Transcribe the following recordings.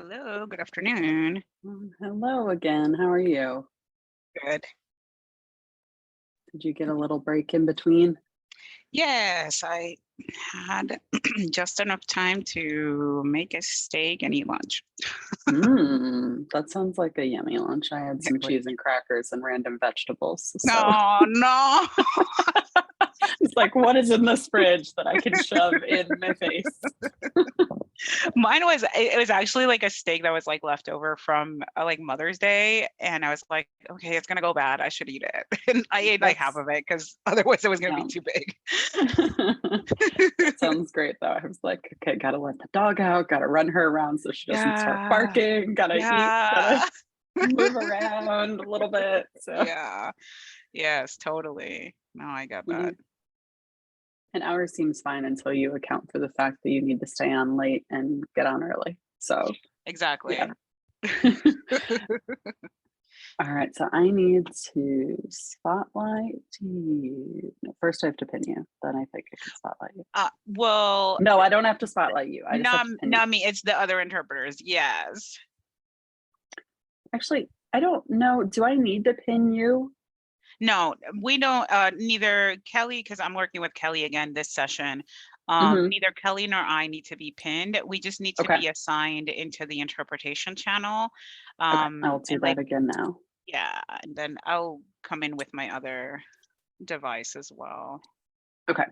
Hello, good afternoon. Hello again. How are you? Good. Did you get a little break in between? Yes, I had just enough time to make a steak and eat lunch. That sounds like a yummy lunch. I had some Exactly. cheese and crackers and random vegetables. So No, no. it's like, what is in this fridge that I can shove in my face? Mine was it was actually like a steak that was like left over from like Mother's Day, and I was like, okay, it's gonna go bad. I should eat it. And I ate like half That's of it because otherwise it was gonna be sound too big. that sounds great though. I was like, okay, gotta let the dog out, gotta run her around so she doesn't start Yeah. barking, gotta eat, gotta Yeah. move around a little bit. So Yeah. Yes, totally. No, I got that. you An hour seems fine until you account for the fact that you need to stay on late and get on early. So, yeah. Exactly. All right. So I need to spotlight you. No, first, I have to pin you. Then I think I can spotlight you. Well, No, I don't have to spotlight you. I just have not to pin you. not me, it's the other interpreters. Yes. Actually, I don't know. Do I need to pin you? No, we don't, neither Kelly, because I'm working with Kelly again this session. Hmm. Neither Kelly nor I need to be pinned. We just need to Okay. be assigned into the interpretation channel. Okay. I'll do And that like, again now. yeah, and then I'll come in with my other device as well. Okay.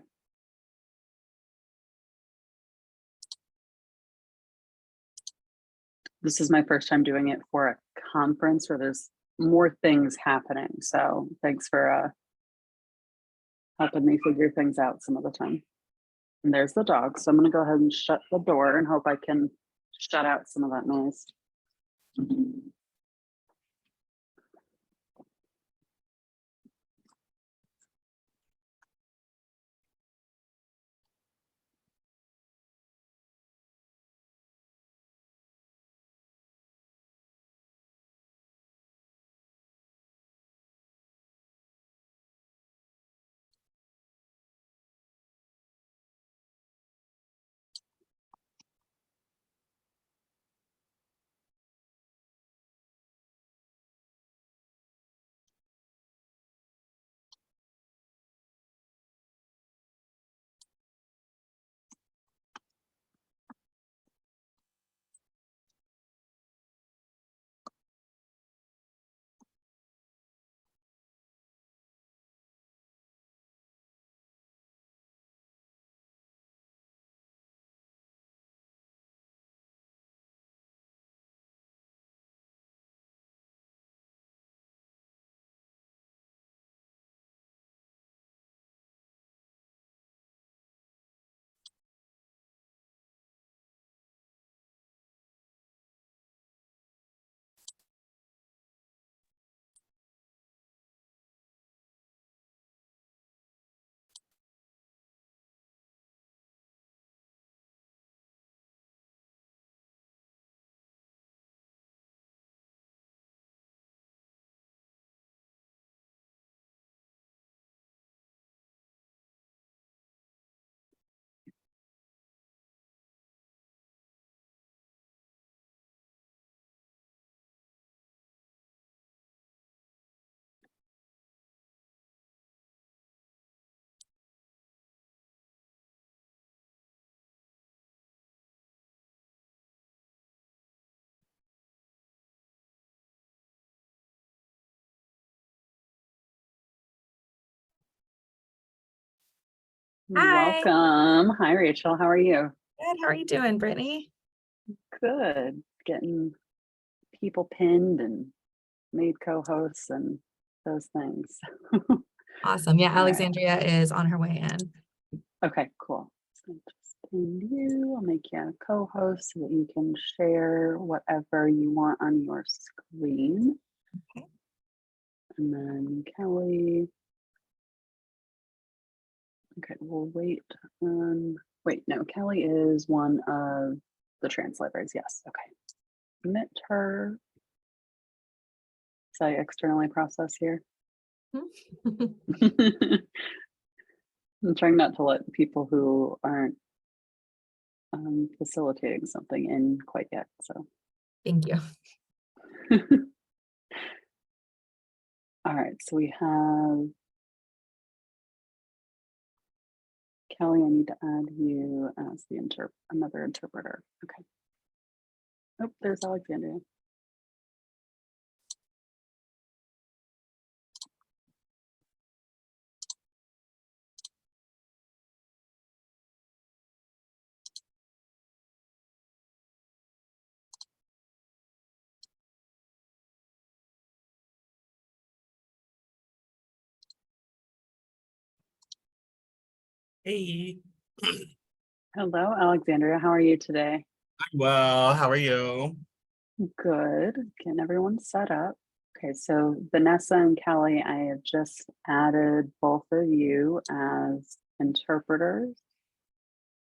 This is my first time doing it for a conference where there's more things happening. So thanks for helping me figure things out some of the time. And there's the dog. So I'm going to go ahead and shut the door and hope I can shut out some of that noise. Hi, Welcome. Hi, Rachel. How are you? good. How are you doing, Brittany? Good. Getting people pinned and made co-hosts and those things. Awesome. Yeah, All right. Alexandria is on her way in. Okay, cool. So just pin you. I'll make you a co-host so that you can share whatever you want on your screen. Okay. And then Kelly. Okay, we'll wait. Wait, no, Kelly is one of the translators. Yes. Okay. Submit her. So I externally process here. I'm trying not to let people who aren't facilitating something in quite yet. So Thank you. All right, so we have Kelly. I need to add you as the another interpreter. Okay. Oh, there's Alexandria. Hey, Hello, Alexandria. How are you today? well, how are you? Good. Getting everyone set up. Okay, so Vanessa and Kelly, I have just added both of you as interpreters.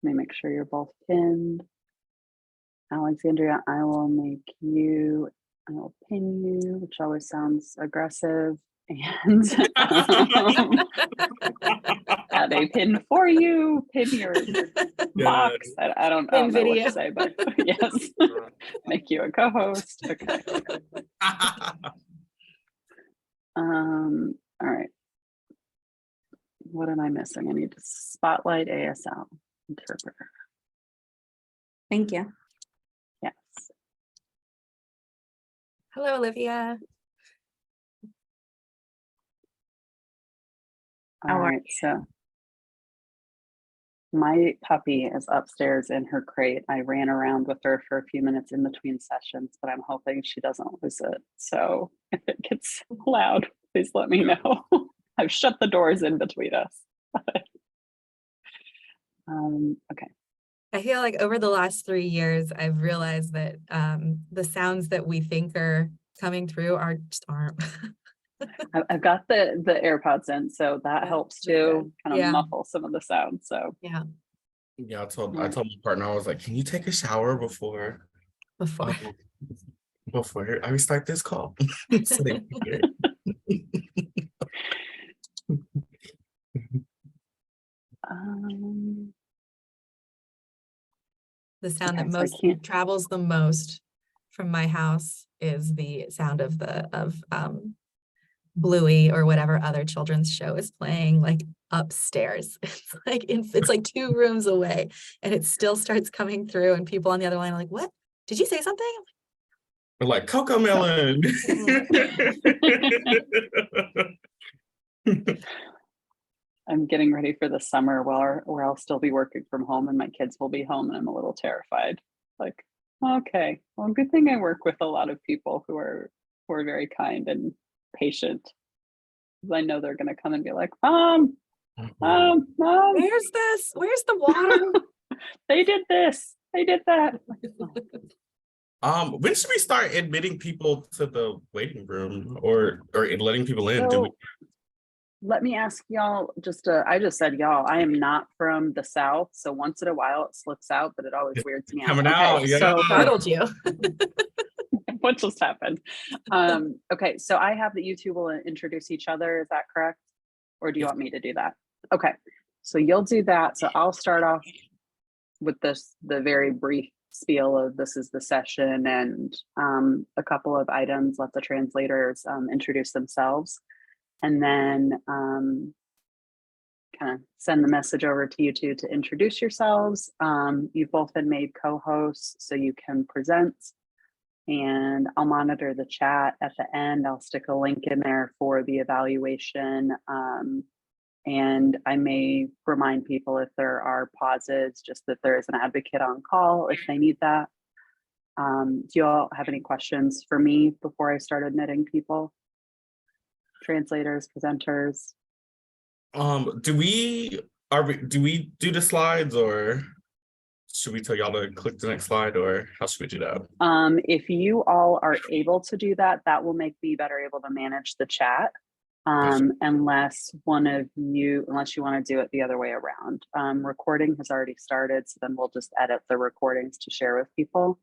Let me make sure you're both pinned. Alexandria, I will pin you, which always sounds aggressive. And add a pin for you, pin your box. I don't know what video. to say, but yes, make you a co-host. Okay. All right. What am I missing? I need to spotlight ASL interpreter. Thank you. Yes. Hello, Olivia. All How are right. So my puppy is upstairs in her crate. I ran around with her for a few minutes in between sessions, but I'm hoping she doesn't lose it. So if it gets loud, please let me know. I've shut the doors in between us. Okay. I feel like over the last 3 years, I've realized that the sounds that we think are coming through just aren't. I've got the AirPods in, so that Yeah, helps that's good. too, kind of Yeah. muffle some of the sound. So Yeah, Yeah, I told my partner, I was like, can you take a shower before before. before I restart this call? So they can hear it. The sound Okay, that so I most can't. travels the most from my house is the sound of Bluey or whatever other children's show is playing like upstairs. It's like 2 rooms away and it still starts coming through and people on the other line are like, what? Did you say something? We're like Coco Melon. I'm getting ready for the summer where I'll still be working from home and my kids will be home and I'm a little terrified. Like, okay, well, good thing I work with a lot of people who are very kind and patient. I know they're gonna come and be like, Mom, Mom, Where's this? Where's the water? they did this, they did that. When should we start admitting people to the waiting room or letting people in? Do we? So, let me ask y'all, I just said y'all, I am not from the South. So once in a while it slips out, but it always weirds me out. Coming Okay, out, yeah. so Startled you. what just happened? Okay, so I have that you two will introduce each other. Is that correct? Or do you want me to do that? Okay, so you'll do that. So I'll start off with the very brief spiel of this is the session and a couple of items. Let the translators introduce themselves. And then kind of send the message over to you two to introduce yourselves. You've both been made co-hosts, so you can present. And I'll monitor the chat at the end. I'll stick a link in there for the evaluation. And I may remind people if there are pauses, just that there is an advocate on call if they need that. Do you all have any questions for me before I start admitting people? Translators, presenters. Do we do the slides or should we tell y'all to click the next slide or how should we do that? If you all are able to do that, that will make me better able to manage the chat. Unless you want to do it the other way around. Recording has already started, so then we'll just edit the recordings to share with people.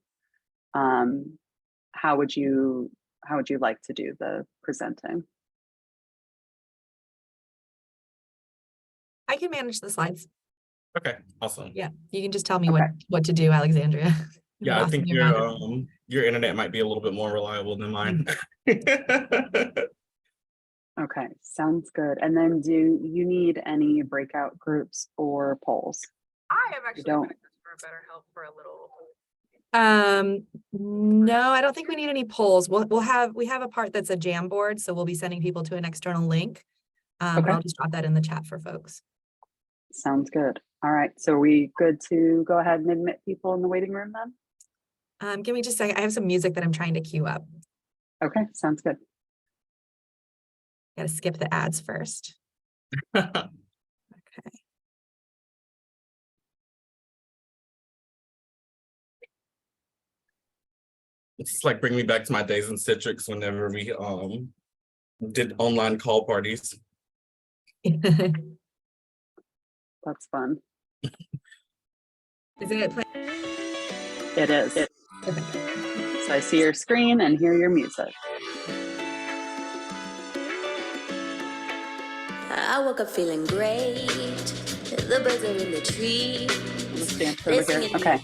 How would you like to do the presenting? I can manage the slides. Okay, awesome. Yeah, you can just tell me Okay. what to do, Alexandria. Yeah, I Lost think in your mouth. your internet might be a little bit more reliable than mine. Okay, sounds good. And then do you need any breakout groups or polls? I am actually don't- for better help for a little. No, I don't think we need any polls. We have a part that's a Jamboard, so we'll be sending people to an external link. But Okay. I'll just drop that in the chat for folks. Sounds good. All right, so are we good to go ahead and admit people in the waiting room then? Give me just a second. I have some music that I'm trying to queue up. Okay, sounds good. Gotta skip the ads first. Okay. It's like bring me back to my days in Citrix whenever we did online call parties. That's fun. Is it play? It is. Okay. So I see your screen and hear your music. I woke up feeling great. The birds are in the trees. Let's dance over here. Okay, I'm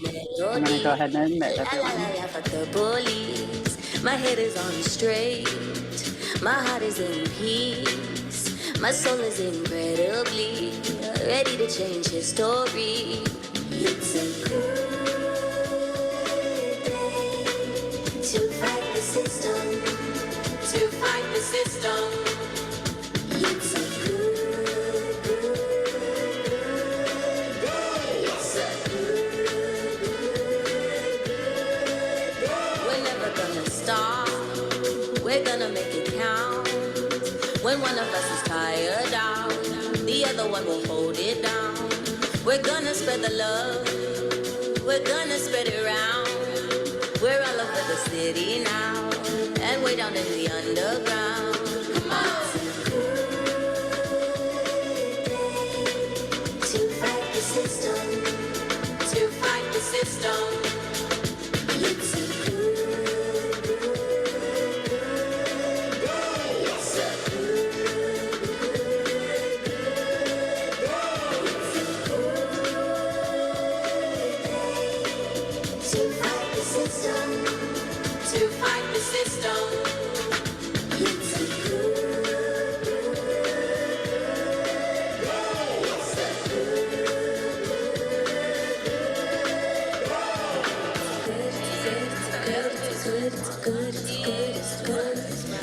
gonna go ahead and admit everyone. Fuck the bullies. My head is on straight. My heart is in peace. My soul is incredibly ready to change history. It's a good day to fight the system. To fight the system. It's a good day. It's a good day. We're never gonna stop. We're gonna make it count. When one of us is tired out, the other one will hold it down. We're gonna spread the love. We're gonna spread it around. We're all over the city now, and way down in the underground. Come on. To fight the system. To fight the system.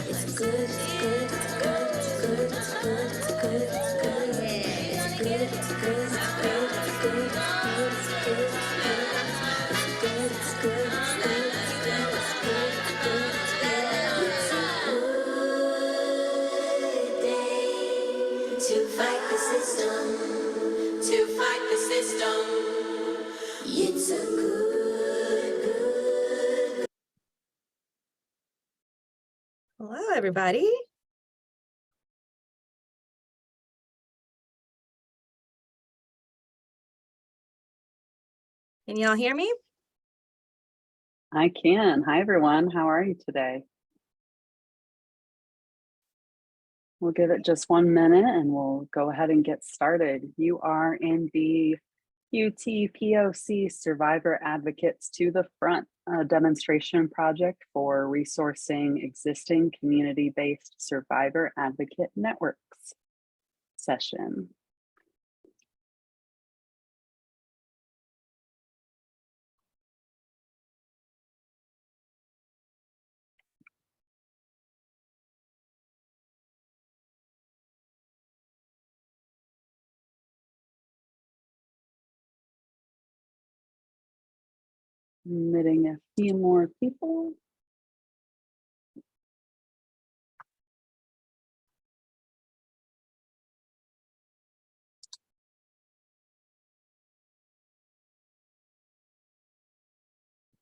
It's a good day. It's a good day. To fight the system. To fight the system. It's a good day. It's a to fight the system, to fight the system. It's a good. Hello, everybody. Can y'all hear me? I can. Hi, everyone. How are you today? We'll give it just 1 minute and we'll go ahead and get started. You are in the QTPOC Survivor Advocates to the Front, a demonstration project for resourcing existing community-based survivor advocate networks session. Admitting a few more people.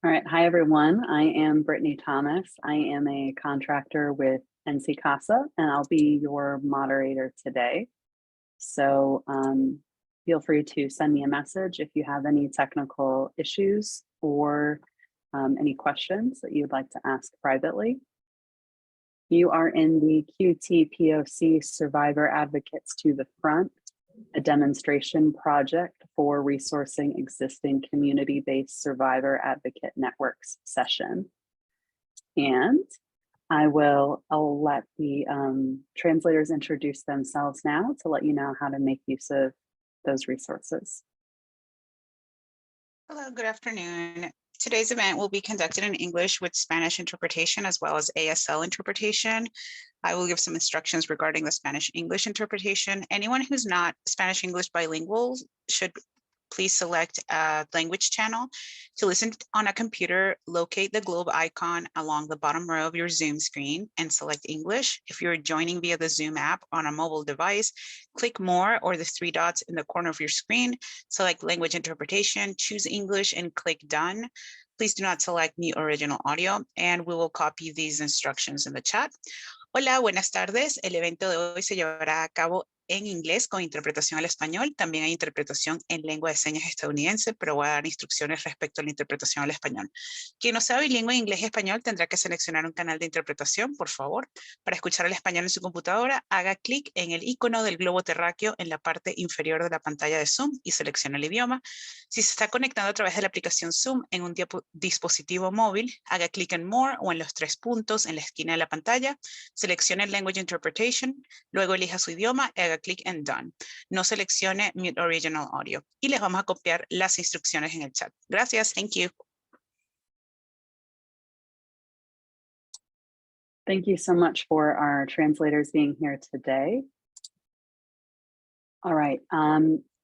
All right, hi everyone. I am Brittany Thomas. I am a contractor with NC CASA and I'll be your moderator today. So feel free to send me a message if you have any technical issues or any questions that you'd like to ask privately. You are in the QTPOC Survivor Advocates to the Front a demonstration project for resourcing existing community-based survivor advocate networks session. And I'll let the translators introduce themselves now to let you know how to make use of those resources. Hello, good afternoon. Today's event will be conducted in English with Spanish interpretation as well as ASL interpretation. I will give some instructions regarding the Spanish-English interpretation. Anyone who's not Spanish-English bilingual should please select a language channel. To listen on a computer, locate the globe icon along the bottom row of your Zoom screen and select English. If you're joining via the Zoom app on a mobile device, click More or the 3 dots in the corner of your screen, select Language Interpretation, choose English and click Done. Please do not select Mute Original Audio, and we will copy these instructions in the chat. Hola, buenas tardes. El evento de hoy se llevará a cabo en inglés con interpretación al español. También hay interpretación en lengua de señas estadounidense, pero voy a dar instrucciones respecto a la interpretación al español. Quien no sea bilingüe en inglés y español tendrá que seleccionar un canal de interpretación, por favor. Para escuchar el español en su computadora, haga clic en el icono del globo terráqueo en la parte inferior de la pantalla de Zoom y seleccione el idioma. Si se está conectando a través de la aplicación Zoom en un dispositivo móvil, haga clic en More o en los 3 puntos en la esquina de la pantalla, seleccione Language Interpretation, luego elija su idioma y haga clic en Done. No seleccione Mute Original Audio. Y les vamos a copiar las instrucciones en el chat. Gracias. Thank you. Thank you so much for our translators being here today. All right.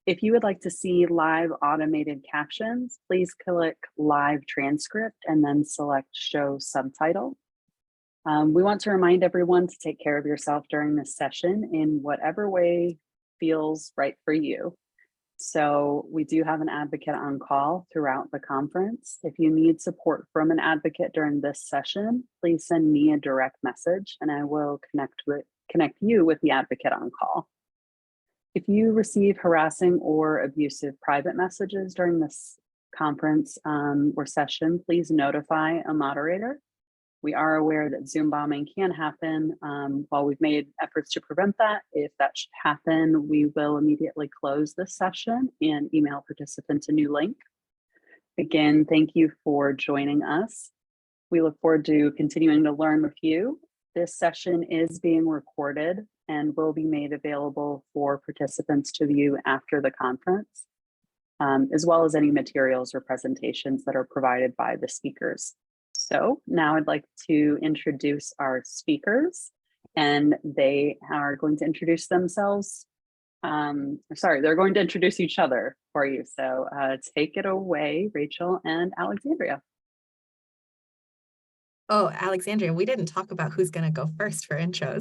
If you would like to see live automated captions, please click Live Transcript and then select Show Subtitle. We want to remind everyone to take care of yourself during this session in whatever way feels right for you. So we do have an advocate on call throughout the conference. If you need support from an advocate during this session, please send me a direct message and I will connect you with the advocate on call. If you receive harassing or abusive private messages during this conference or session, please notify a moderator. We are aware that Zoom bombing can happen. While we've made efforts to prevent that, if that should happen, we will immediately close this session and email participants a new link. Again, thank you for joining us. We look forward to continuing to learn with you. This session is being recorded and will be made available for participants to view after the conference, as well as any materials or presentations that are provided by the speakers. So now I'd like to introduce our speakers, and they are going to introduce themselves. They're going to introduce each other for you. So take it away, Rachel and Alexandria. Oh, Alexandria, we didn't talk about who's going to go first for intros.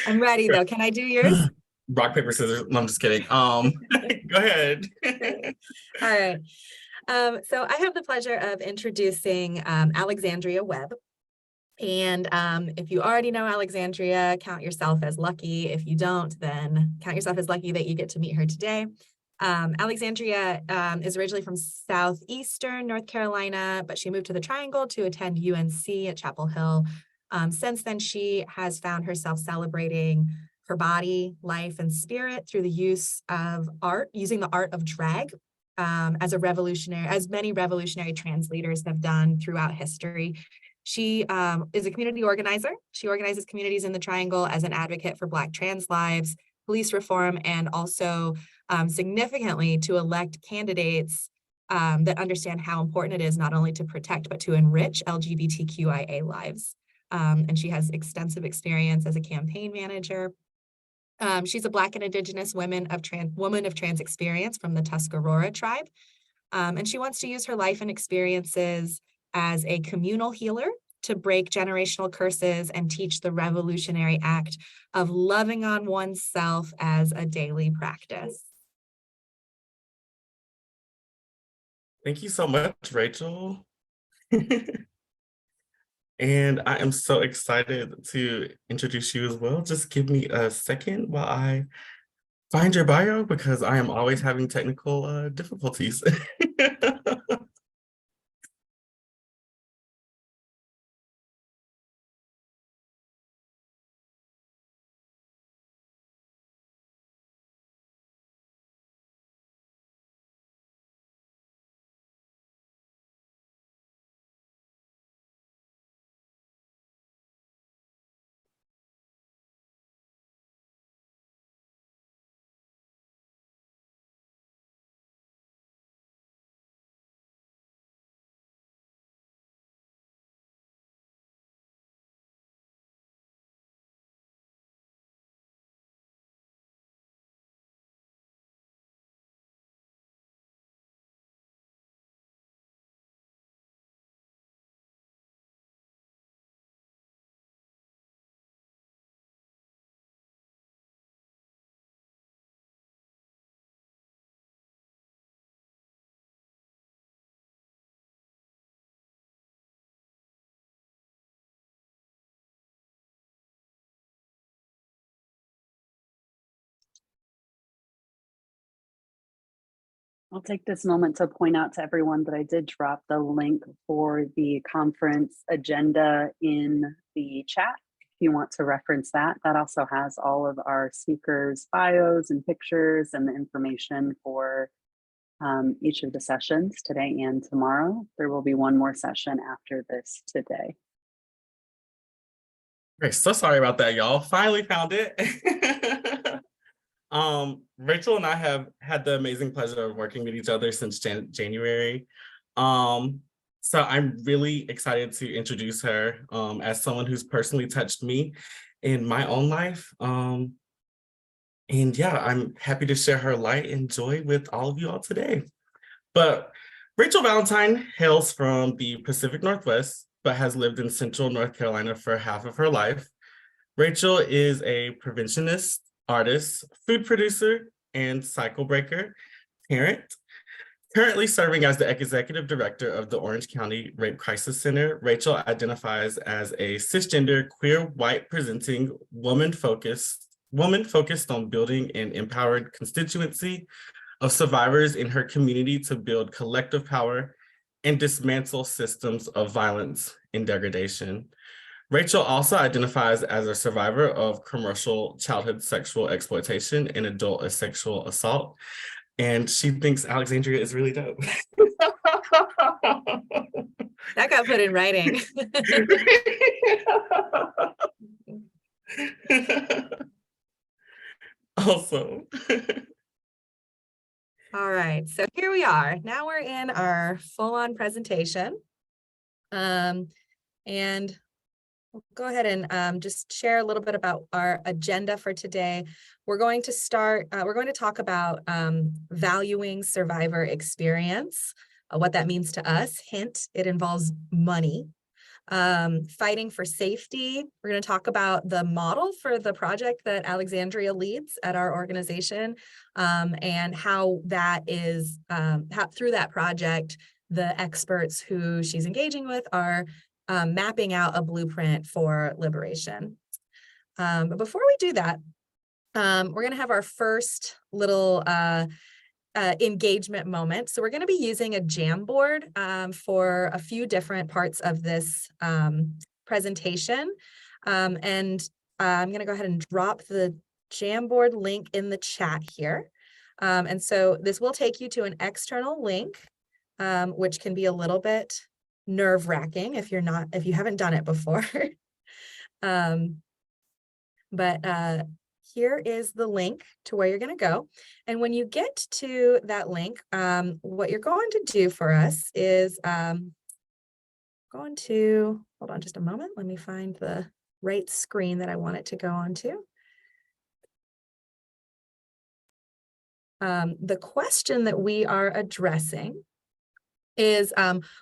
I'm ready though. Can I do yours? Rock, paper, scissors. No, I'm just kidding. Go ahead. All right. So I have the pleasure of introducing Alexandria Webb. And if you already know Alexandria, count yourself as lucky. If you don't, then count yourself as lucky that you get to meet her today. Alexandria is originally from southeastern North Carolina, but she moved to the Triangle to attend UNC at Chapel Hill. Since then, she has found herself celebrating her body, life, and spirit through the use of art, using the art of drag as many revolutionary trans leaders have done throughout history. She is a community organizer. She organizes communities in the Triangle as an advocate for Black trans lives, police reform, and also significantly to elect candidates that understand how important it is not only to protect, but to enrich LGBTQIA lives. And she has extensive experience as a campaign manager. She's a Black and Indigenous woman of trans experience from the Tuscarora tribe. And she wants to use her life and experiences as a communal healer to break generational curses and teach the revolutionary act of loving on oneself as a daily practice. Thank you so much, Rachel. And I am so excited to introduce you as well. Just give me a second while I find your bio, because I am always having technical difficulties. I'll take this moment to point out to everyone that I did drop the link for the conference agenda in the chat. If you want to reference that, that also has all of our speakers' bios and pictures and the information for each of the sessions today and tomorrow. There will be one more session after this today. Okay, so sorry about that, y'all. Finally found it. Rachel and I have had the amazing pleasure of working with each other since January. So I'm really excited to introduce her as someone who's personally touched me in my own life. And yeah, I'm happy to share her light and joy with all of you all today. But Rachel Valentine hails from the Pacific Northwest, but has lived in Central North Carolina for half of her life. Rachel is a preventionist, artist, food producer, and cycle breaker, parent. Currently serving as the executive director of the Orange County Rape Crisis Center, Rachel identifies as a cisgender, queer, white presenting woman focused on building an empowered constituency of survivors in her community to build collective power and dismantle systems of violence and degradation. Rachel also identifies as a survivor of commercial childhood sexual exploitation and adult sexual assault, and she thinks Alexandria is really dope. That got put in writing. Also. All right, so here we are. Now we're in our full-on presentation. And we'll go ahead and just share a little bit about our agenda for today. We're going to talk about valuing survivor experience, what that means to us. Hint, it involves money. Fighting for safety. We're going to talk about the model for the project that Alexandria leads at our organization, and how that is, how through that project, the experts who she's engaging with are mapping out a blueprint for liberation. But before we do that, we're going to have our first little engagement moment. So we're going to be using a Jamboard for a few different parts of this presentation. And I'm going to go ahead and drop the Jamboard link in the chat here. And so this will take you to an external link, which can be a little bit nerve-wracking if you haven't done it before. But here is the link to where you're going to go. And when you get to that link, what you're going to do for us is hold on just a moment. Let me find the right screen that I want it to go onto. The question that we are addressing is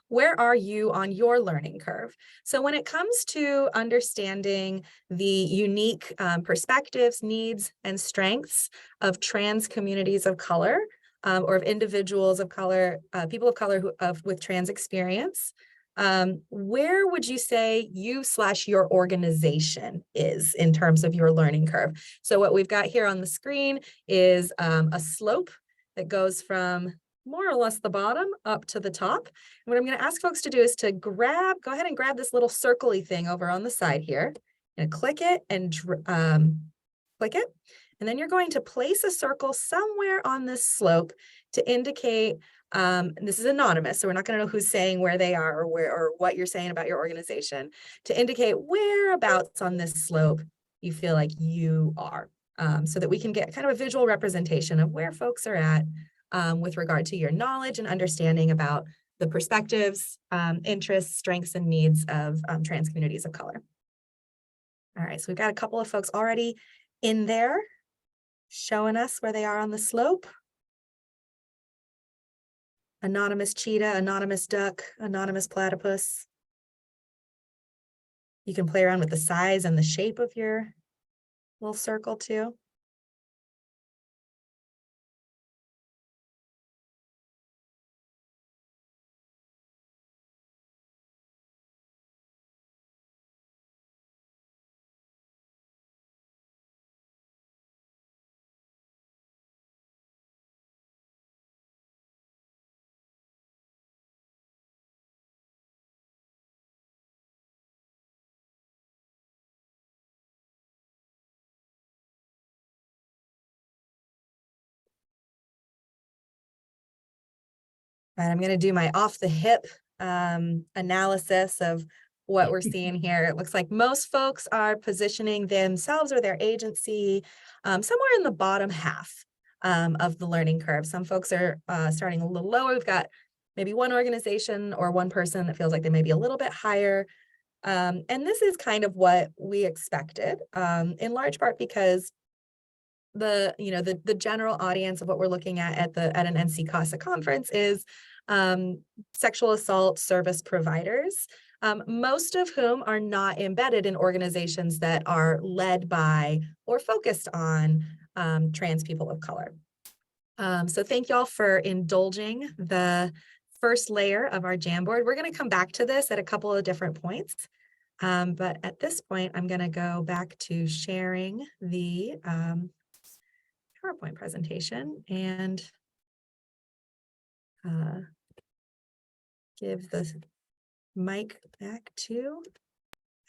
where are you on your learning curve? So when it comes to understanding the unique perspectives, needs, and strengths of trans communities of color, or of individuals of color, people of color with trans experience, where would you say you/your organization is in terms of your learning curve? So what we've got here on the screen is a slope that goes from more or less the bottom up to the top. And what I'm going to ask folks to do is to go ahead and grab this little circle-y thing over on the side here and click it and click it. And then you're going to place a circle somewhere on this slope to indicate, this is anonymous, so we're not going to know who's saying where they are or what you're saying about your organization, to indicate whereabouts on this slope you feel like you are, so that we can get kind of a visual representation of where folks are at with regard to your knowledge and understanding about the perspectives, interests, strengths, and needs of trans communities of color. All right, so we've got a couple of folks already in there showing us where they are on the slope. Anonymous cheetah, anonymous duck, anonymous platypus. You can play around with the size and the shape of your little circle too. And I'm going to do my off the hip analysis of what we're seeing here. It looks like most folks are positioning themselves or their agency somewhere in the bottom half of the learning curve. Some folks are starting a little lower. We've got maybe one organization or one person that feels like they may be a little bit higher. And this is kind of what we expected, in large part because the general audience of what we're looking at an NC CASA conference is sexual assault service providers, most of whom are not embedded in organizations that are led by or focused on trans people of color. So thank y'all for indulging the first layer of our Jamboard. We're going to come back to this at a couple of different points. But at this point, I'm going to go back to sharing the PowerPoint presentation and give the mic back to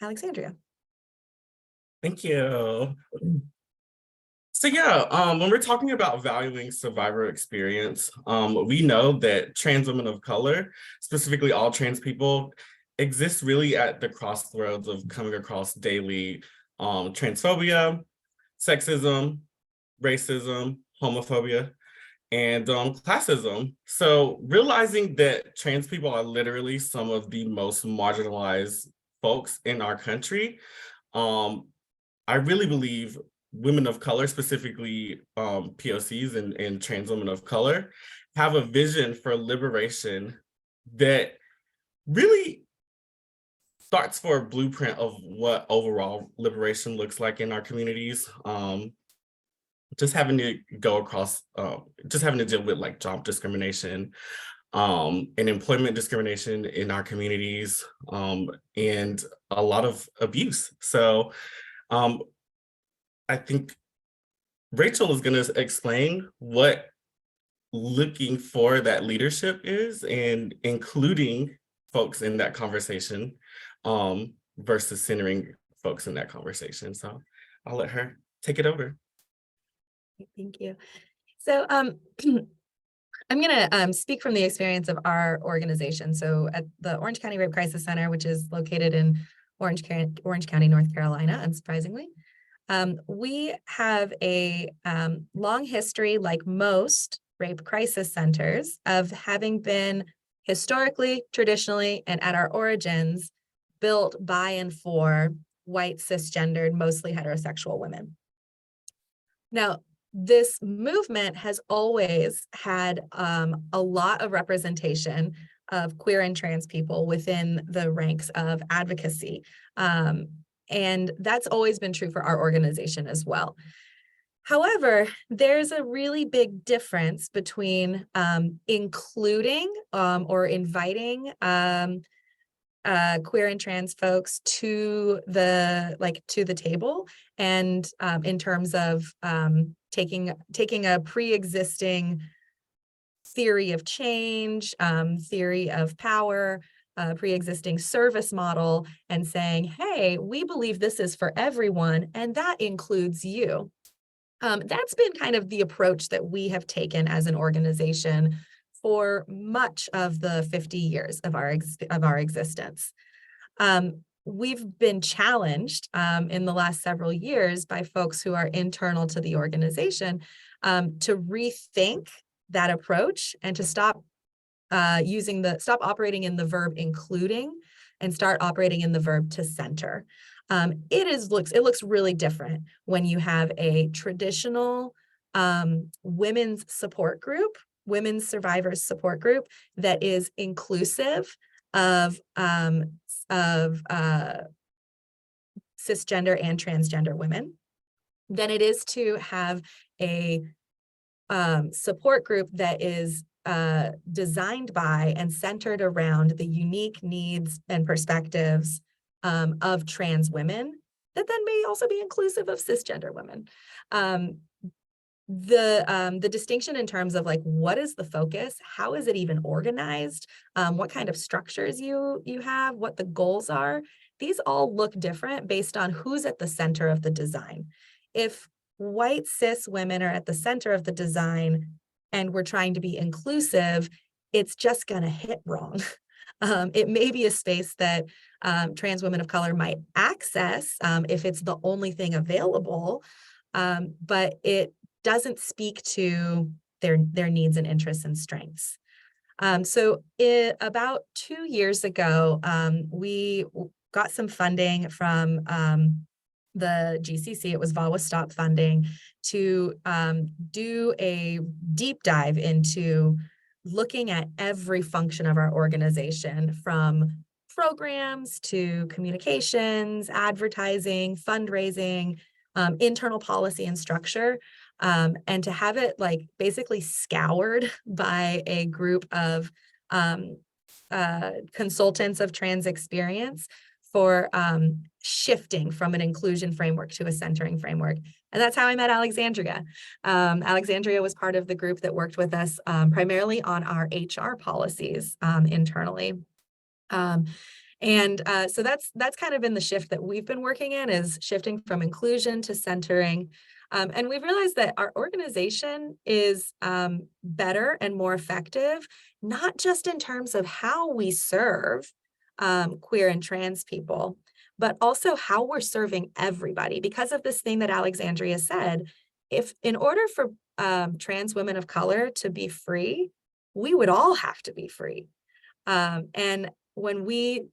Alexandria. Thank you. So yeah, when we're talking about valuing survivor experience, we know that trans women of color, specifically all trans people, exist really at the crossroads of coming across daily transphobia, sexism, racism, homophobia, and classism. So realizing that trans people are literally some of the most marginalized folks in our country, I really believe women of color, specifically POCs and trans women of color, have a vision for liberation that really starts for a blueprint of what overall liberation looks like in our communities. Just having to go across, just having to deal with like job discrimination and employment discrimination in our communities, and a lot of abuse. So I think Rachel is going to explain what looking for that leadership is and including folks in that conversation versus centering folks in that conversation. So I'll let her take it over. Thank you. So I'm going to speak from the experience of our organization. So at the Orange County Rape Crisis Center, which is located in Orange County, North Carolina, unsurprisingly, we have a long history, like most rape crisis centers, of having been historically, traditionally, and at our origins, built by and for white, cisgendered, mostly heterosexual women. Now, this movement has always had a lot of representation of queer and trans people within the ranks of advocacy. And that's always been true for our organization as well. However, there's a really big difference between including or inviting queer and trans folks to the table, and in terms of taking a pre-existing theory of change, theory of power, pre-existing service model, and saying, hey, we believe this is for everyone, and that includes you. That's been kind of the approach that we have taken as an organization for much of the 50 years of our existence. We've been challenged in the last several years by folks who are internal to the organization to rethink that approach and to stop operating in the verb including and start operating in the verb to center. It looks really different when you have a traditional women's support group, women's survivors support group that is inclusive of cisgender and transgender women, than it is to have a support group that is designed by and centered around the unique needs and perspectives of trans women that then may also be inclusive of cisgender women. The distinction in terms of like, what is the focus? How is it even organized? What kind of structures you have, what the goals are? These all look different based on who's at the center of the design. If white cis women are at the center of the design and we're trying to be inclusive, it's just going to hit wrong. It may be a space that trans women of color might access if it's the only thing available, but it doesn't speak to their needs and interests and strengths. So about 2 years ago, we got some funding from the GCC, it was VAWA Stop funding, to do a deep dive into looking at every function of our organization, from programs to communications, advertising, fundraising, internal policy and structure, and to have it like basically scoured by a group of consultants of trans experience for shifting from an inclusion framework to a centering framework. And that's how I met Alexandria. Alexandria was part of the group that worked with us primarily on our HR policies internally. So that's kind of been the shift that we've been working in, is shifting from inclusion to centering. And we've realized that our organization is better and more effective, not just in terms of how we serve queer and trans people, but also how we're serving everybody. Because of this thing that Alexandria said, if in order for trans women of color to be free, we would all have to be free. And when we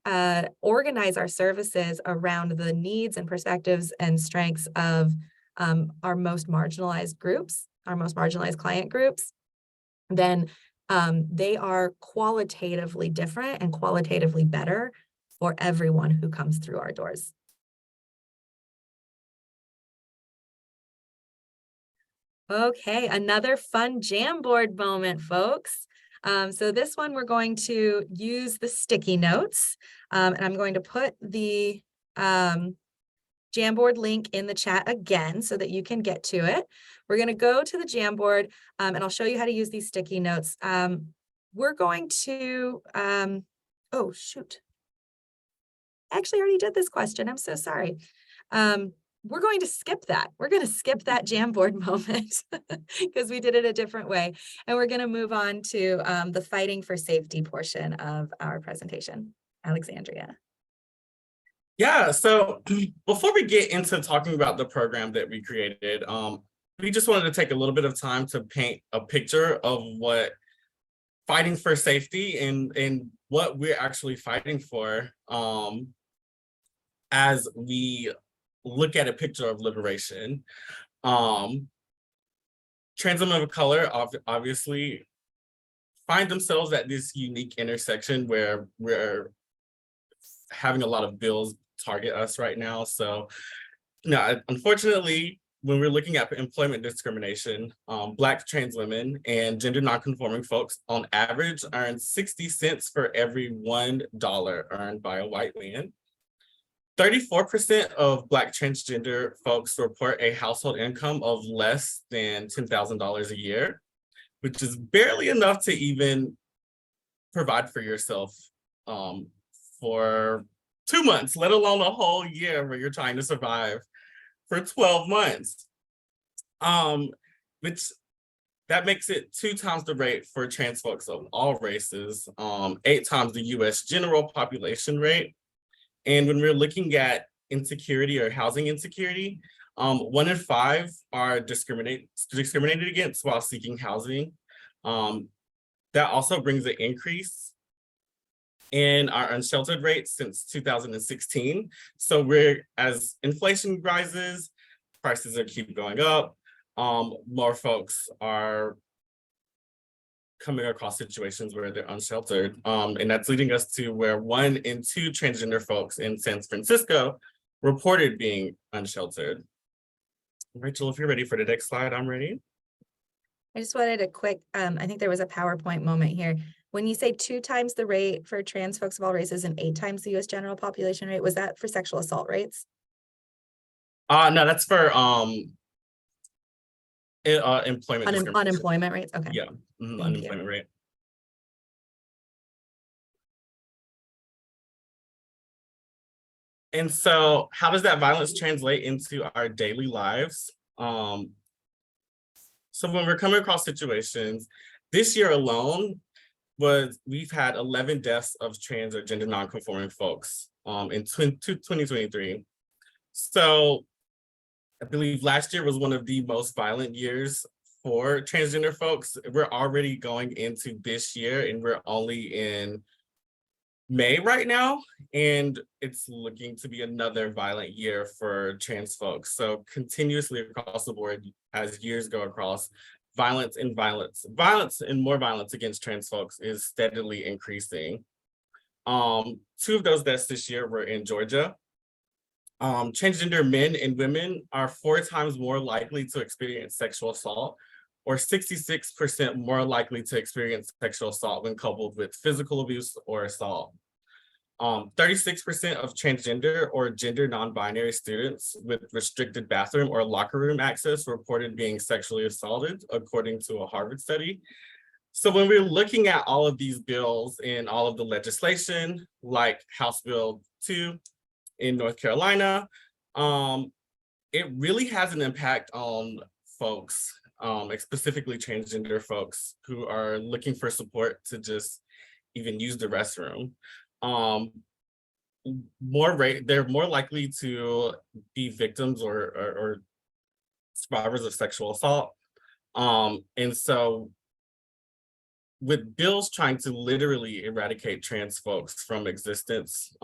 organize our services around the needs and perspectives and strengths of our most marginalized groups, our most marginalized client groups, then they are qualitatively different and qualitatively better for everyone who comes through our doors. Okay, another fun Jamboard moment, folks. So this one, we're going to use the sticky notes, and I'm going to put the Jamboard link in the chat again so that you can get to it. We're going to go to the Jamboard, and I'll show you how to use these sticky notes. We're going to, oh shoot. I actually already did this question. I'm so sorry. We're going to skip that. We're going to skip that Jamboard moment because we did it a different way. And we're going to move on to the fighting for safety portion of our presentation. Alexandria. Yeah, so before we get into talking about the program that we created, we just wanted to take a little bit of time to paint a picture of what fighting for safety and what we're actually fighting for as we look at a picture of liberation. Trans women of color obviously find themselves at this unique intersection where we're having a lot of bills target us right now. So, unfortunately, when we're looking at employment discrimination, Black trans women and gender nonconforming folks on average earn 60 cents for every $1 earned by a white man. 34% of Black transgender folks report a household income of less than $10,000 a year, which is barely enough to even provide for yourself for 2 months, let alone a whole year where you're trying to survive for 12 months. Which that makes it 2 times the rate for trans folks of all races, 8 times the US general population rate. And when we're looking at insecurity or housing insecurity, 1 in 5 are discriminated against while seeking housing. That also brings an increase in our unsheltered rates since 2016. So as inflation rises, prices keep going up, more folks are coming across situations where they're unsheltered. And that's leading us to where 1 in 2 transgender folks in San Francisco reported being unsheltered. Rachel, if you're ready for the next slide, I'm ready. I just wanted a quick, I think there was a PowerPoint moment here. When you say 2 times the rate for trans folks of all races and 8 times the US general population rate, was that for sexual assault rates? No, that's for employment unemployment rates. Okay. Yeah, unemployment rate. And so how does that violence translate into our daily lives? So when we're coming across situations, this year alone, we've had 11 deaths of trans or gender nonconforming folks in 2023. So I believe last year was one of the most violent years for transgender folks. We're already going into this year and we're only in May right now, and it's looking to be another violent year for trans folks. So continuously across the board, as years go across, violence and more violence against trans folks is steadily increasing. 2 of those deaths this year were in Georgia. Transgender men and women are 4 times more likely to experience sexual assault, or 66% more likely to experience sexual assault when coupled with physical abuse or assault. 36% of transgender or gender non-binary students with restricted bathroom or locker room access reported being sexually assaulted, according to a Harvard study. So when we're looking at all of these bills and all of the legislation, like House Bill 2 in North Carolina, it really has an impact on folks, specifically transgender folks who are looking for support to just even use the restroom. They're more likely to be victims or survivors of sexual assault. And so with bills trying to literally eradicate trans folks from existence,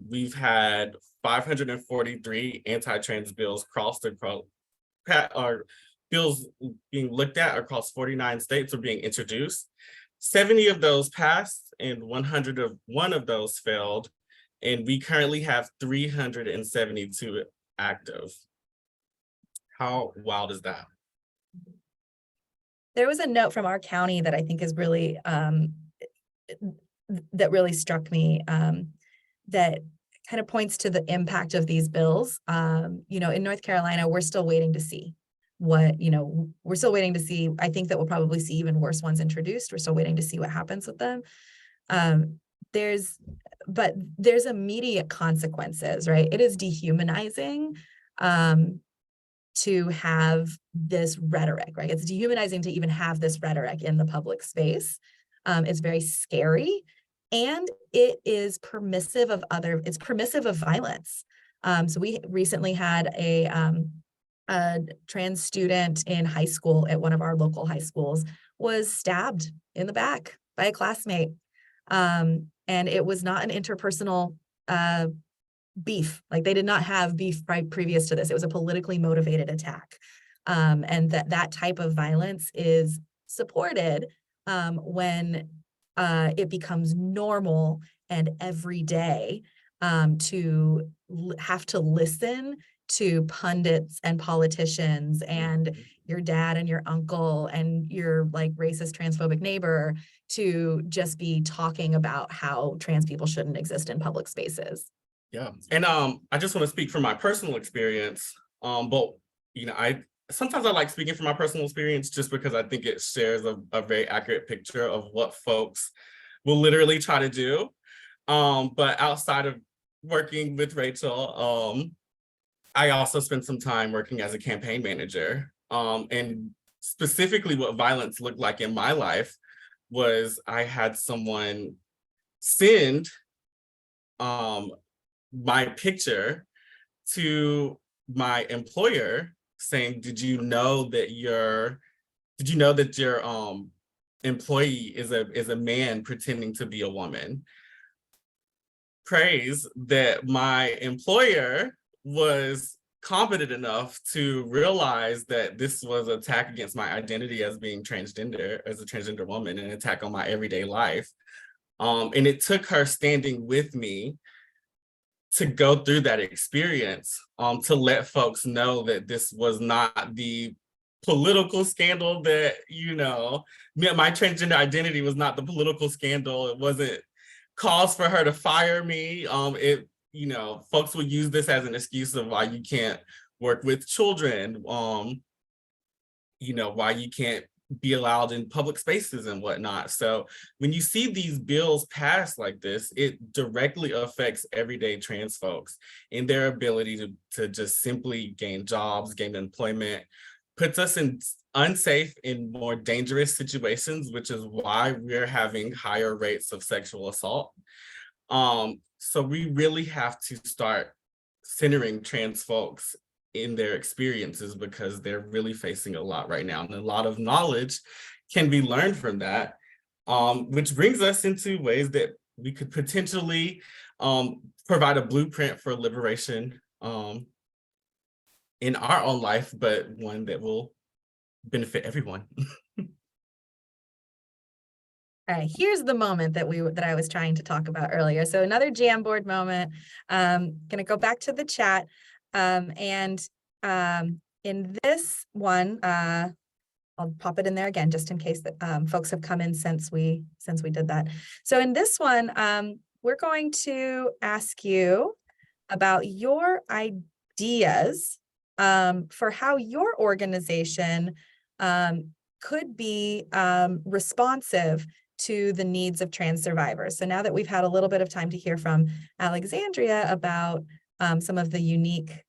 we've had 543 anti-trans bills bills being looked at across 49 states are being introduced. 70 of those passed and 101 of those failed. And we currently have 372 active. How wild is that? There was a note from our county that I think is really, that really struck me, that kind of points to the impact of these bills. In North Carolina, we're still waiting to see we're still waiting to see. I think that we'll probably see even worse ones introduced. We're still waiting to see what happens with them. There's immediate consequences, right? It is dehumanizing to have this rhetoric, right? It's dehumanizing to even have this rhetoric in the public space. It's very scary, and it is permissive of violence. So we recently had a trans student in high school at one of our local high schools was stabbed in the back by a classmate. And it was not an interpersonal beef. Like, they did not have beef previous to this. It was a politically motivated attack. And that type of violence is supported when it becomes normal and everyday to have to listen to pundits and politicians and your dad and your uncle and your like racist transphobic neighbor to just be talking about how trans people shouldn't exist in public spaces. Yeah, and I just want to speak from my personal experience, but sometimes I like speaking from my personal experience just because I think it shares a very accurate picture of what folks will literally try to do. But outside of working with Rachel, I also spent some time working as a campaign manager. And specifically what violence looked like in my life was I had someone send my picture to my employer saying, did you know that your employee is a man pretending to be a woman? Praise that my employer was competent enough to realize that this was an attack against my identity as being transgender, as a transgender woman, an attack on my everyday life. And it took her standing with me to go through that experience, to let folks know that this was not the political scandal that, my transgender identity was not the political scandal. It wasn't cause for her to fire me. Folks would use this as an excuse of why you can't work with children, why you can't be allowed in public spaces and whatnot. So when you see these bills passed like this, it directly affects everyday trans folks and their ability to just simply gain jobs, gain employment, puts us in unsafe in more dangerous situations, which is why we're having higher rates of sexual assault. So we really have to start centering trans folks in their experiences because they're really facing a lot right now. And a lot of knowledge can be learned from that, which brings us into ways that we could potentially provide a blueprint for liberation in our own life, but one that will benefit everyone. All right, here's the moment that I was trying to talk about earlier. So another Jamboard moment. Gonna go back to the chat. In this one, I'll pop it in there again, just in case that folks have come in since we did that. So in this one, we're going to ask you about your ideas for how your organization could be responsive to the needs of trans survivors. So now that we've had a little bit of time to hear from Alexandria about some of the unique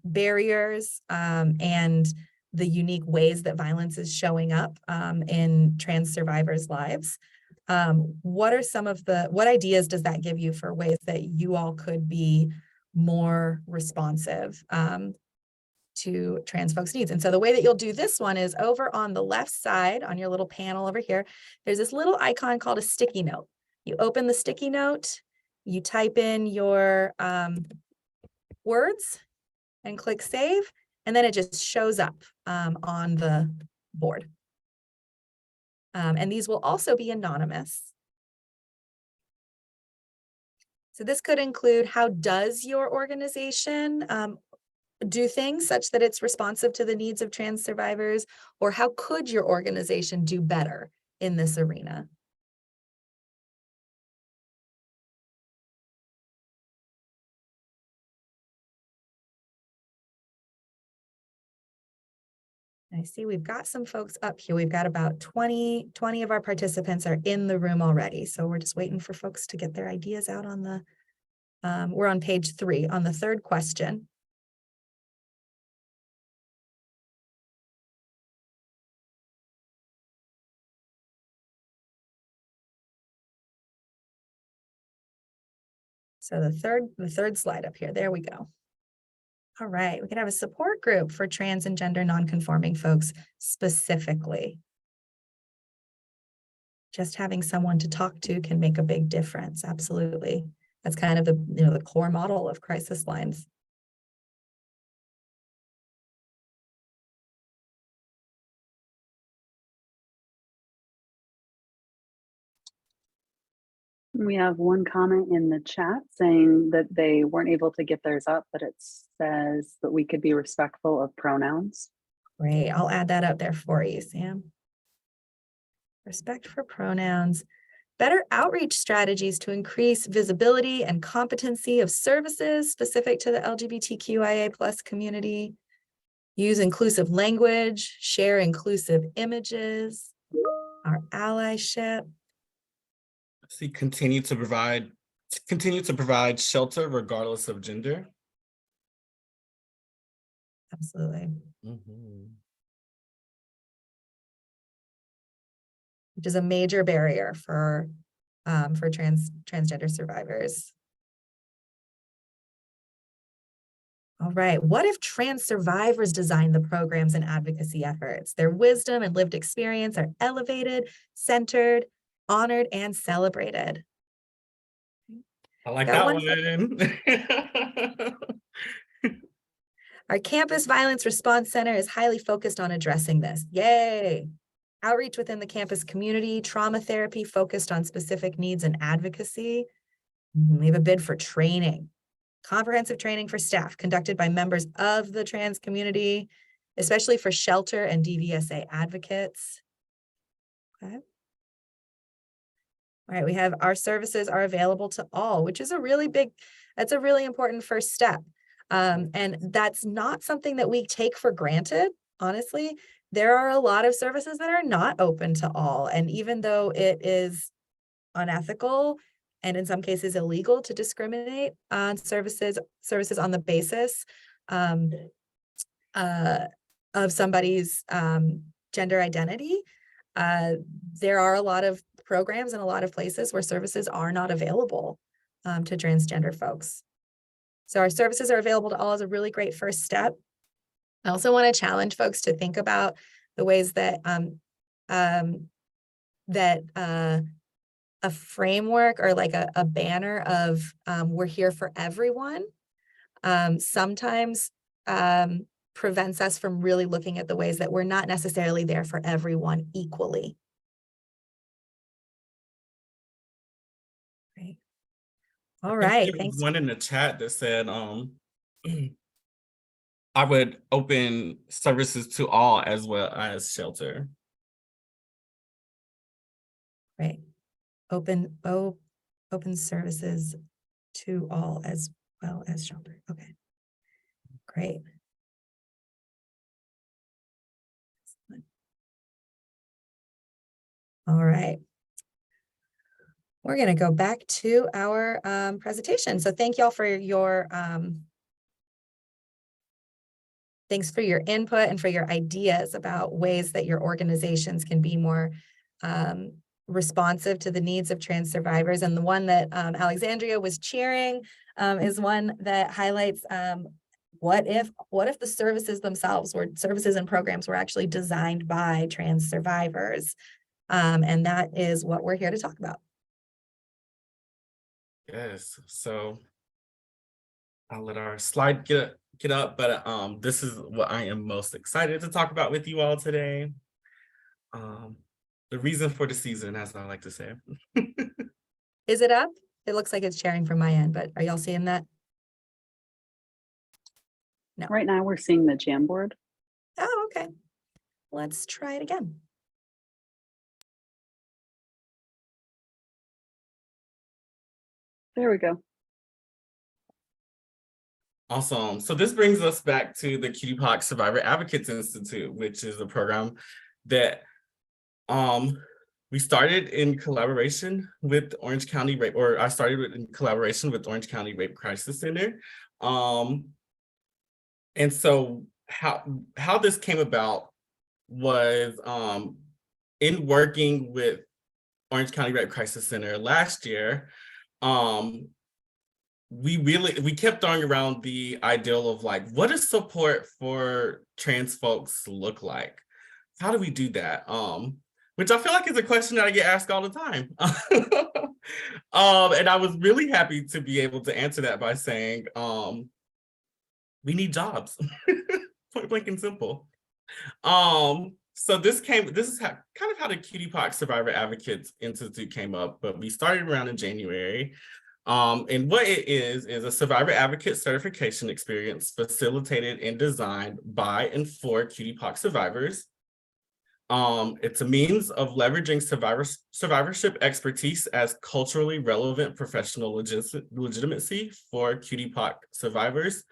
barriers and the unique ways that violence is showing up in trans survivors' lives, what ideas does that give you for ways that you all could be more responsive to trans folks' needs? And so the way that you'll do this one is over on the left side on your little panel over here, there's this little icon called a sticky note. You open the sticky note, you type in your words and click save, and then it just shows up on the board. And these will also be anonymous. So this could include, how does your organization do things such that it's responsive to the needs of trans survivors, or how could your organization do better in this arena? I see we've got some folks up here. We've got about 20 of our participants are in the room already. So we're just waiting for folks to get their ideas out on the, we're on page 3 on the third question. So the third slide up here, there we go. All right, we could have a support group for trans and gender nonconforming folks specifically. Just having someone to talk to can make a big difference. Absolutely. That's kind of the core model of crisis lines. We have one comment in the chat saying that they weren't able to get theirs up, but it says that we could be respectful of pronouns. Great, I'll add that up there for you, Sam. Respect for pronouns. Better outreach strategies to increase visibility and competency of services specific to the LGBTQIA+ community. Use inclusive language, share inclusive images, our allyship. See, continue to provide shelter regardless of gender. Absolutely. Mm-hmm. Which is a major barrier for transgender survivors. All right, what if trans survivors design the programs and advocacy efforts? Their wisdom and lived experience are elevated, centered, honored, and celebrated. I like that one. Our Campus Violence Response Center is highly focused on addressing this. Yay! Outreach within the campus community, trauma therapy focused on specific needs and advocacy. We have a bid for training. Comprehensive training for staff conducted by members of the trans community, especially for shelter and DVSA advocates. Okay. All right, we have our services are available to all, which is that's a really important first step. And that's not something that we take for granted, honestly. There are a lot of services that are not open to all. And even though it is unethical and in some cases illegal to discriminate on services on the basis of of somebody's gender identity. There are a lot of programs and a lot of places where services are not available to transgender folks. So our services are available to all is a really great first step. I also want to challenge folks to think about the ways that a framework or like a banner of we're here for everyone sometimes prevents us from really looking at the ways that we're not necessarily there for everyone equally. Great. All right, There was thanks. one in the chat that said, I would open services to all as well as shelter. Great. Open services to all as well as shelter. Okay. Great. All right. We're going to go back to our presentation. So thank y'all for your thanks for your input and for your ideas about ways that your organizations can be more responsive to the needs of trans survivors. And the one that Alexandria was cheering is one that highlights what if the services themselves were services and programs were actually designed by trans survivors? And that is what we're here to talk about. Yes, so I'll let our slide get up, but this is what I am most excited to talk about with you all today. The reason for the season, as I like to say. Is it up? It looks like it's sharing from my end, but are y'all seeing that? No. Right now we're seeing the Jamboard. Oh, okay. Let's try it again. There we go. Awesome. So this brings us back to the QTPOC Survivor Advocates Institute, which is a program that we started in collaboration with Orange County Rape, or I started in collaboration with Orange County Rape Crisis Center. And so how this came about was in working with Orange County Rape Crisis Center last year, we kept throwing around the ideal of like, what does support for trans folks look like? How do we do that? Which I feel like is a question that I get asked all the time. And I was really happy to be able to answer that by saying, we need jobs, point blank and simple. So this is kind of how the QTPOC Survivor Advocates Institute came up, but we started around in January. And what it is a survivor advocate certification experience facilitated and designed by and for QTPOC survivors. It's a means of leveraging survivorship expertise as culturally relevant professional legitimacy for QTPOC survivors.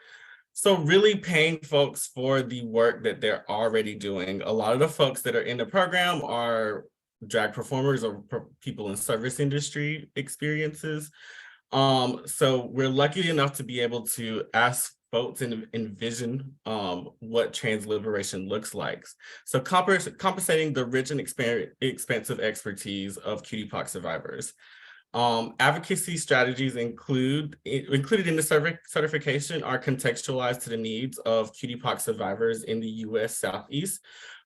So really paying folks for the work that they're already doing. A lot of the folks that are in the program are drag performers or people in service industry experiences. So we're lucky enough to be able to ask folks and envision what trans liberation looks like. So compensating the rich and expansive expertise of QTPOC survivors. Advocacy strategies included in the certification are contextualized to the needs of QTPOC survivors in the US Southeast,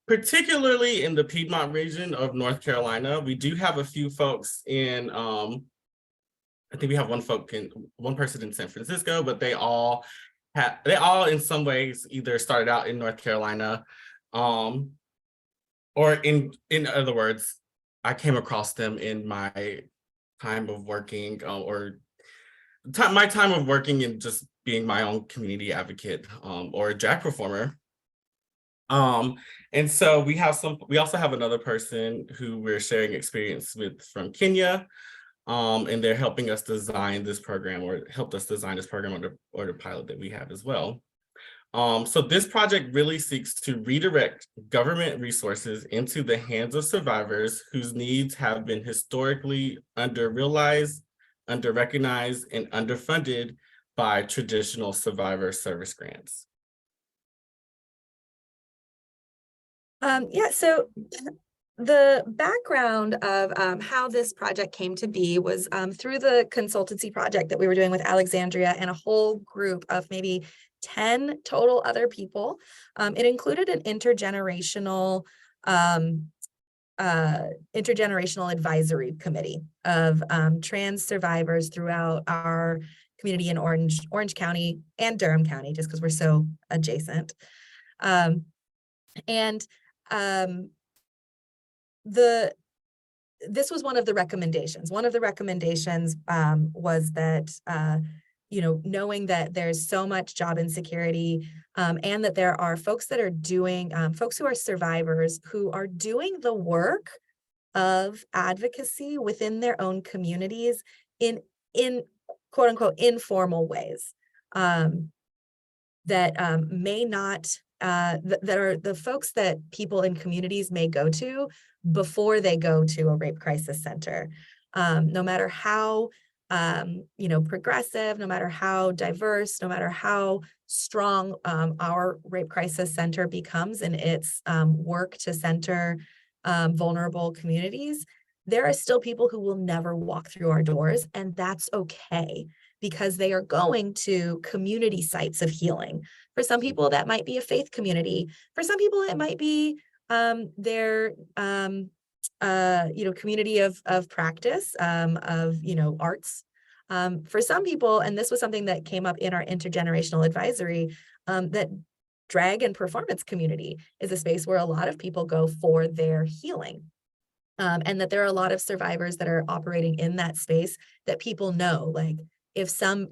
particularly in the Piedmont region of North Carolina. We do have a few folks in, I think we have one person in San Francisco, but they all in some ways either started out in North Carolina, or in other words, I came across them in my time of working my time of working and just being my own community advocate or a drag performer. And so we also have another person who we're sharing experience with from Kenya. And they're helping us design this program, or helped us design this program or the pilot that we have as well. So this project really seeks to redirect government resources into the hands of survivors whose needs have been historically under-realized, under-recognized, and underfunded by traditional survivor service grants. Yeah, so the background of how this project came to be was through the consultancy project that we were doing with Alexandria and a whole group of maybe 10 total other people. It included an intergenerational advisory committee of trans survivors throughout our community in Orange County and Durham County, just because we're so adjacent. This was one of the recommendations. One of the recommendations was that, knowing that there's so much job insecurity and that there are folks that are doing, folks who are survivors who are doing the work of advocacy within their own communities in quote unquote informal ways that may not, that are the folks that people in communities may go to before they go to a rape crisis center. No matter how, progressive, no matter how diverse, no matter how strong our rape crisis center becomes in its work to center vulnerable communities, there are still people who will never walk through our doors, and that's okay, because they are going to community sites of healing. For some people, that might be a faith community. For some people, it might be their community of practice, of arts. For some people, and this was something that came up in our intergenerational advisory, that drag and performance community is a space where a lot of people go for their healing. And that there are a lot of survivors that are operating in that space that people know. Like if a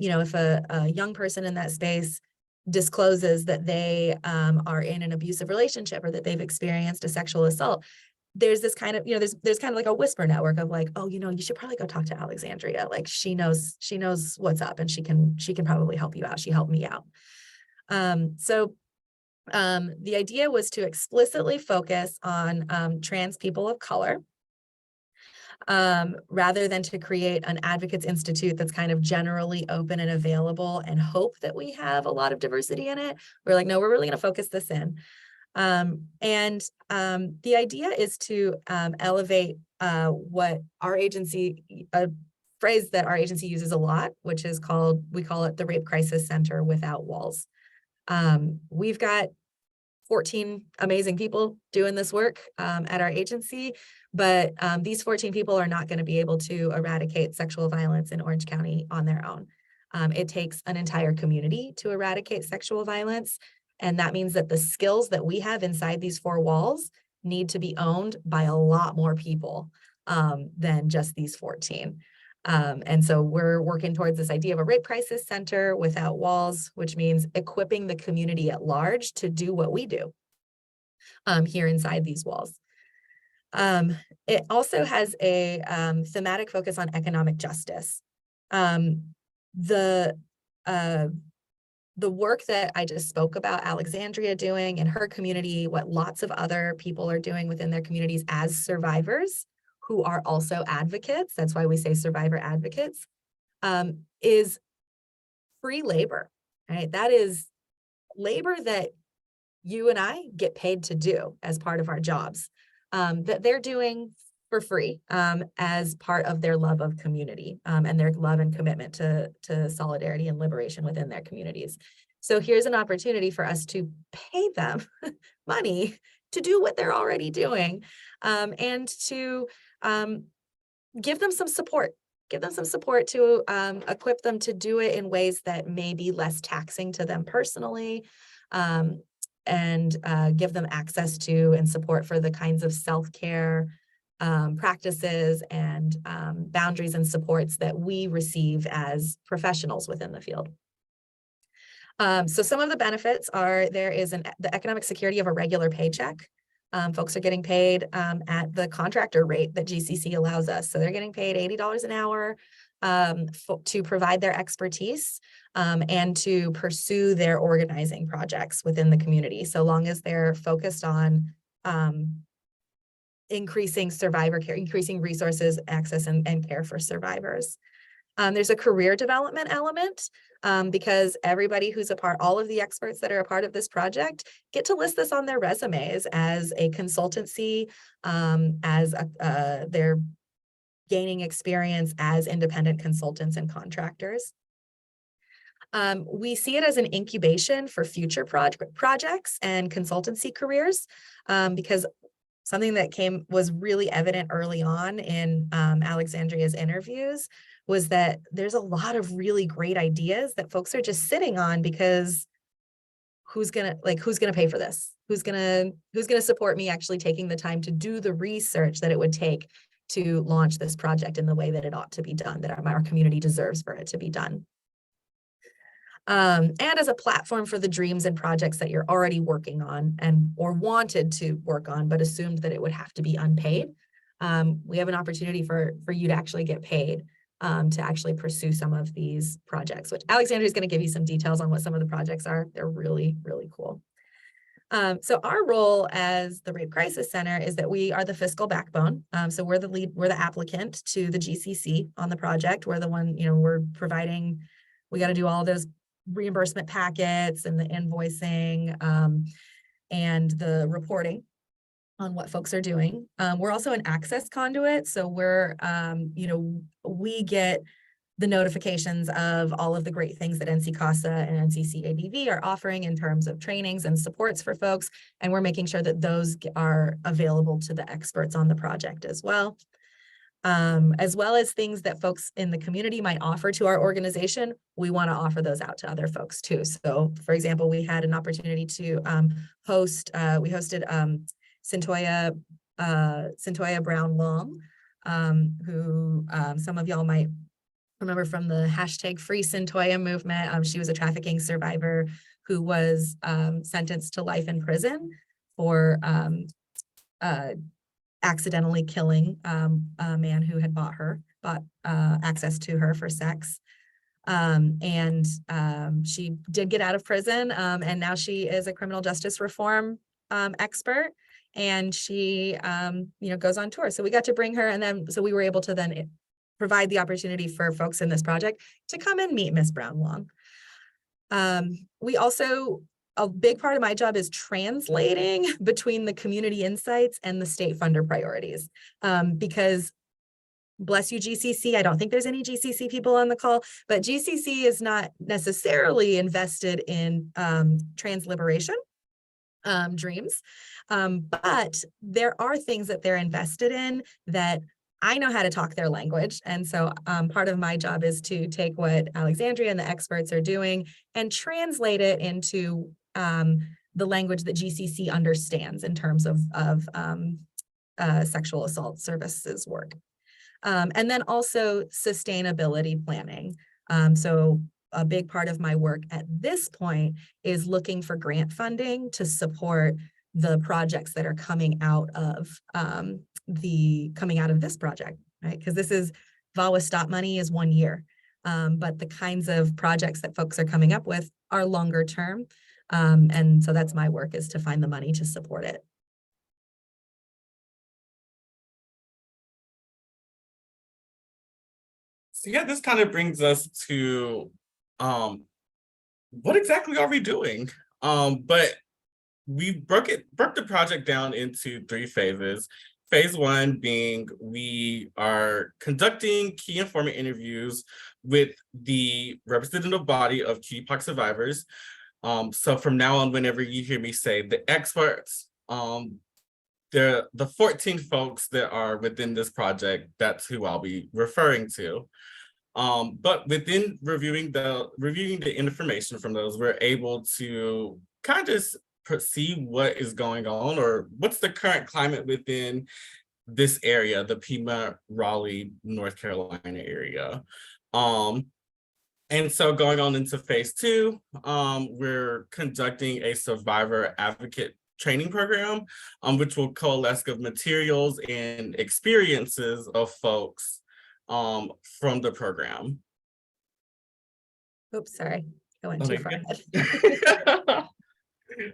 young person in that space discloses that they are in an abusive relationship or that they've experienced a sexual assault, there's this kind of, there's kind of like a whisper network of like, oh, you should probably go talk to Alexandria. Like she knows what's up, and she can probably help you out. She helped me out. So the idea was to explicitly focus on trans people of color, rather than to create an advocates institute that's kind of generally open and available and hope that we have a lot of diversity in it. We're like, no, we're really going to focus this in. The idea is to elevate what our agency, a phrase that our agency uses a lot, which is we call it the Rape Crisis Center Without Walls. We've got 14 amazing people doing this work at our agency, but these 14 people are not going to be able to eradicate sexual violence in Orange County on their own. It takes an entire community to eradicate sexual violence, and that means that the skills that we have inside these four walls need to be owned by a lot more people than just these 14. And so we're working towards this idea of a rape crisis center without walls, which means equipping the community at large to do what we do here inside these walls. It also has a thematic focus on economic justice. The work that I just spoke about Alexandria doing in her community, what lots of other people are doing within their communities as survivors, who are also advocates, that's why we say survivor advocates, is free labor, right? That is labor that you and I get paid to do as part of our jobs, that they're doing for free as part of their love of community and their love and commitment to solidarity and liberation within their communities. So here's an opportunity for us to pay them money to do what they're already doing, and to give them some support. Give them some support to equip them to do it in ways that may be less taxing to them personally, and give them access to and support for the kinds of self-care practices and boundaries and supports that we receive as professionals within the field. So some of the benefits are there is the economic security of a regular paycheck. Folks are getting paid at the contractor rate that GCC allows us. So they're getting paid $80 an hour to provide their expertise and to pursue their organizing projects within the community, so long as they're focused on increasing survivor care, increasing resources, access, and care for survivors. There's a career development element because everybody who's a part, all of the experts that are a part of this project get to list this on their resumes as a consultancy, they're gaining experience as independent consultants and contractors. We see it as an incubation for future projects and consultancy careers because something that was really evident early on in Alexandria's interviews was that there's a lot of really great ideas that folks are just sitting on because who's gonna pay for this? Who's gonna support me actually taking the time to do the research that it would take to launch this project in the way that it ought to be done, that our community deserves for it to be done. And as a platform for the dreams and projects that you're already working on or wanted to work on, but assumed that it would have to be unpaid. We have an opportunity for you to actually get paid to actually pursue some of these projects, which Alexandria is going to give you some details on what some of the projects are. They're really, really cool. So our role as the Rape Crisis Center is that we are the fiscal backbone. So we're the applicant to the GCC on the project. We're the one, we're providing, we got to do all those reimbursement packets and the invoicing and the reporting on what folks are doing. We're also an access conduit. So we're, we get the notifications of all of the great things that NC CASA and NCCADV are offering in terms of trainings and supports for folks. And we're making sure that those are available to the experts on the project as well. As well as things that folks in the community might offer to our organization, we want to offer those out to other folks too. So for example, we had an opportunity to we hosted Centoya Brown Long, who some of y'all might remember from the hashtag Free Centoya movement. She was a trafficking survivor who was sentenced to life in prison for accidentally killing a man who had bought access to her for sex. She did get out of prison and now she is a criminal justice reform expert, and she goes on tour. So we got to bring her, and then so we were able to then provide the opportunity for folks in this project to come and meet Miss Brown Long. We also, a big part of my job is translating between the community insights and the state funder priorities. Because bless you, GCC, I don't think there's any GCC people on the call, but GCC is not necessarily invested in trans liberation dreams. But there are things that they're invested in that I know how to talk their language. And so part of my job is to take what Alexandria and the experts are doing and translate it into the language that GCC understands in terms of sexual assault services work. And then also sustainability planning. So a big part of my work at this point is looking for grant funding to support the projects that are coming out of this project, right? Because this is VAWA Stop money is 1 year, but the kinds of projects that folks are coming up with are longer term. And so that's my work, is to find the money to support it. So yeah, this kind of brings us to what exactly are we doing? But we broke the project down into 3 phases. Phase 1 being we are conducting key informant interviews with the representative body of QTPOC survivors. So from now on, whenever you hear me say the experts, the 14 folks that are within this project, that's who I'll be referring to. But within reviewing the information from those, we're able to kind of see what is going on, or what's the current climate within this area, the Piedmont, Raleigh, North Carolina area. And so going on into phase 2, we're conducting a survivor advocate training program, which will coalesce of materials and experiences of folks from the program. Oops, sorry, I went too far ahead.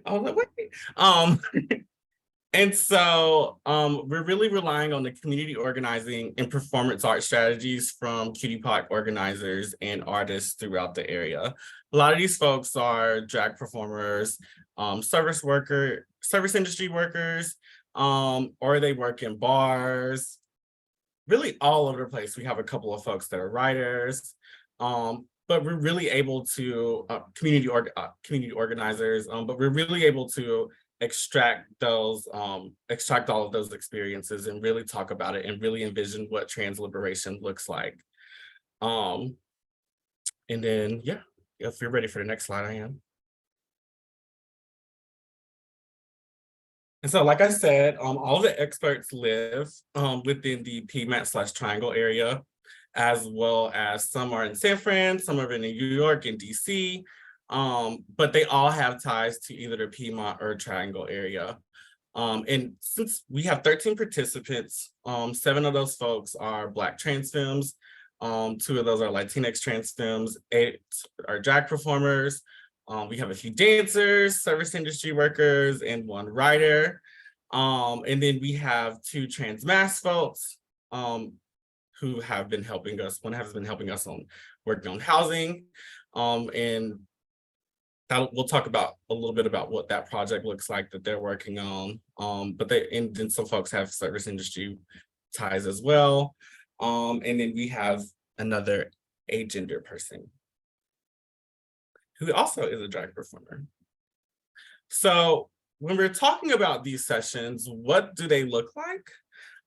I was like, wait. And so we're really relying on the community organizing and performance art strategies from QTPOC organizers and artists throughout the area. A lot of these folks are drag performers, service industry workers, or they work in bars, really all over the place. We have a couple of folks that are writers, but we're really able to, community organizers, but we're really able to extract all of those experiences and really talk about it and really envision what trans liberation looks like. And then, yeah, if you're ready for the next slide, I am. And so, like I said, all of the experts live within the PMAT/Triangle area, as well as some are in San Fran, some are in New York and DC, but they all have ties to either the Piedmont or Triangle area. And since we have 13 participants, 7 of those folks are Black trans femmes, 2 of those are Latinx trans femmes, 8 are drag performers. We have a few dancers, service industry workers, and 1 writer. And then we have 2 trans mass folks who have been helping us. One has been helping us on working on housing. And we'll talk about a little bit about what that project looks like that they're working on. And then some folks have service industry ties as well. And then we have another agender person who also is a drag performer. So when we're talking about these sessions, what do they look like?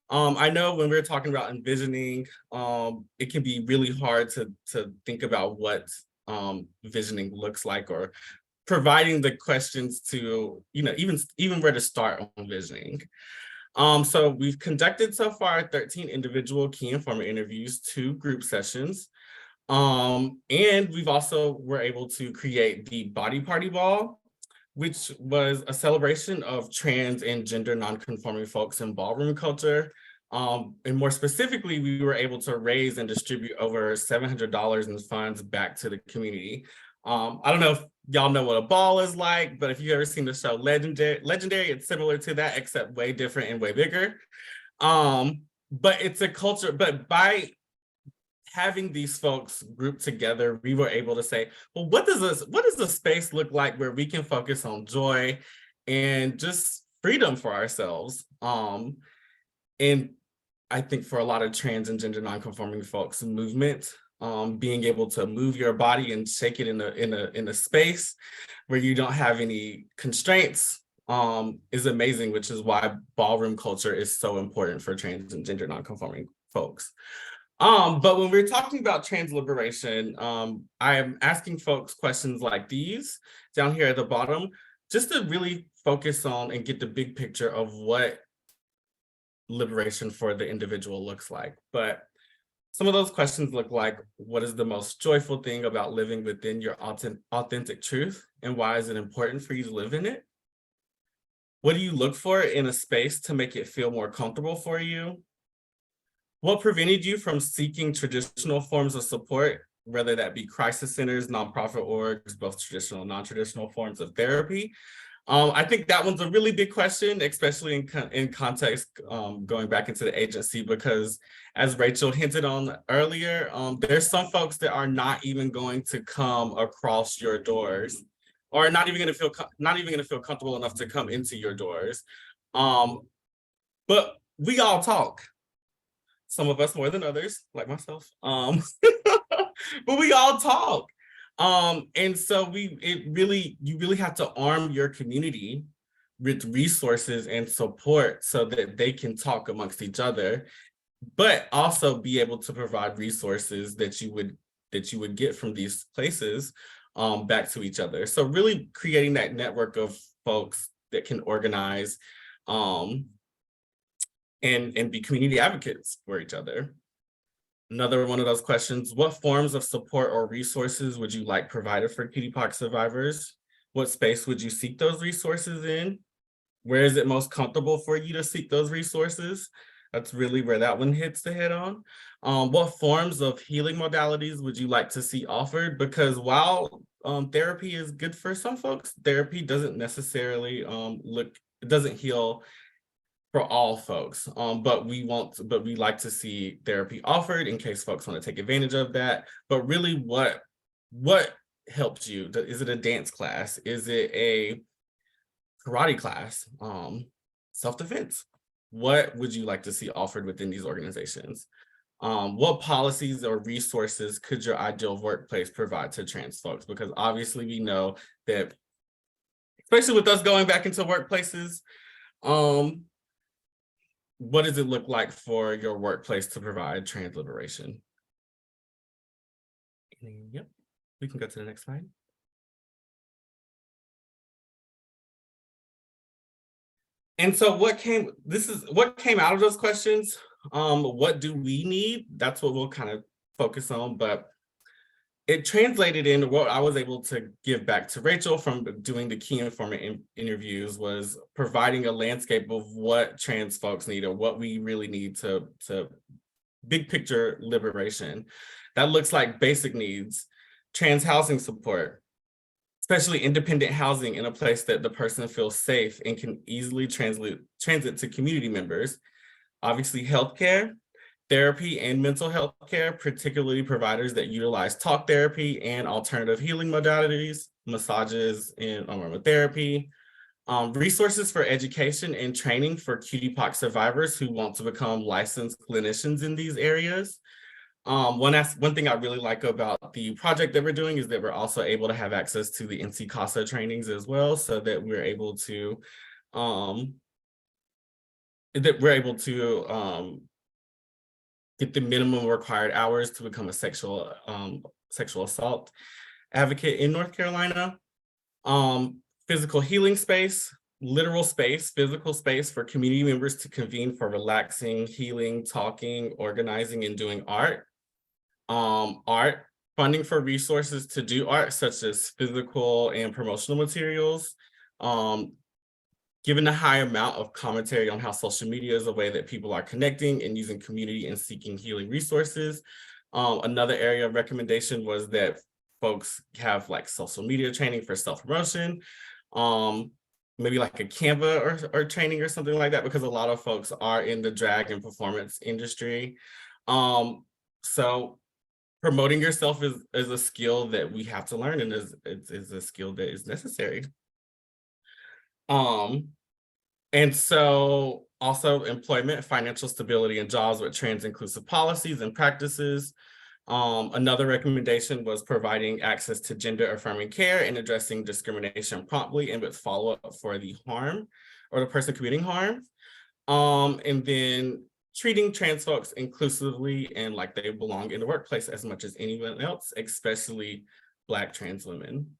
I know when we're talking about envisioning, it can be really hard to think about what visioning looks like, or providing the questions to, even where to start on visioning. So we've conducted so far 13 individual key informer interviews, 2 group sessions. And we've also were able to create the Body Party Ball, which was a celebration of trans and gender nonconforming folks in ballroom culture. And more specifically, we were able to raise and distribute over $700 in funds back to the community. I don't know if y'all know what a ball is like, but if you've ever seen the show Legendary, it's similar to that, except way different and way bigger. But it's a culture, but by having these folks grouped together, we were able to say, well, what does the space look like where we can focus on joy and just freedom for ourselves? And I think for a lot of trans and gender nonconforming folks, movement, being able to move your body and shake it in a space where you don't have any constraints, is amazing, which is why ballroom culture is so important for trans and gender nonconforming folks. But when we're talking about trans liberation, I am asking folks questions like these down here at the bottom, just to really focus on and get the big picture of what liberation for the individual looks like. But some of those questions look like, what is the most joyful thing about living within your authentic truth? And why is it important for you to live in it? What do you look for in a space to make it feel more comfortable for you? What prevented you from seeking traditional forms of support, whether that be crisis centers, nonprofit orgs, both traditional and non-traditional forms of therapy? I think that one's a really big question, especially in context going back into the agency, because as Rachel hinted on earlier, there's some folks that are not even going to come across your doors, or not even going to feel comfortable enough to come into your doors. But we all talk. Some of us more than others, like myself. But we all talk. And so you really have to arm your community with resources and support so that they can talk amongst each other, but also be able to provide resources that you would get from these places back to each other. So really creating that network of folks that can organize and be community advocates for each other. Another one of those questions, what forms of support or resources would you like provided for QTPOC survivors? What space would you seek those resources in? Where is it most comfortable for you to seek those resources? That's really where that one hits the head on. What forms of healing modalities would you like to see offered? Because while therapy is good for some folks, therapy doesn't necessarily it doesn't heal for all folks. But we like to see therapy offered in case folks want to take advantage of that. But really, what helped you? Is it a dance class? Is it a karate class? Self-defense? What would you like to see offered within these organizations? What policies or resources could your ideal workplace provide to trans folks? Because obviously we know that, especially with us going back into workplaces, what does it look like for your workplace to provide trans liberation? Yep, we can go to the next slide. And so what came out of those questions? What do we need? That's what we'll kind of focus on, but it translated into what I was able to give back to Rachel from doing the key informant interviews, was providing a landscape of what trans folks need, or what we really need to big picture liberation. That looks like basic needs, trans housing support, especially independent housing in a place that the person feels safe and can easily transit to community members. Obviously, healthcare, therapy, and mental health care, particularly providers that utilize talk therapy and alternative healing modalities, massages, and aromatherapy. Resources for education and training for QTPOC survivors who want to become licensed clinicians in these areas. One thing I really like about the project that we're doing is that we're also able to have access to the NC CASA trainings as well, so that we're able to get the minimum required hours to become a sexual assault advocate in North Carolina. Physical healing space, literal space, physical space for community members to convene for relaxing, healing, talking, organizing, and doing art. Art, funding for resources to do art, such as physical and promotional materials. Given the high amount of commentary on how social media is a way that people are connecting and using community and seeking healing resources. Another area of recommendation was that folks have like social media training for self-promotion, maybe like a Canva or training or something like that, because a lot of folks are in the drag and performance industry. So promoting yourself is a skill that we have to learn, and is a skill that is necessary. And so also employment, financial stability, and jobs with trans inclusive policies and practices. Another recommendation was providing access to gender affirming care and addressing discrimination promptly and with follow-up for the harm or the person committing harm. And then treating trans folks inclusively and like they belong in the workplace as much as anyone else, especially Black trans women.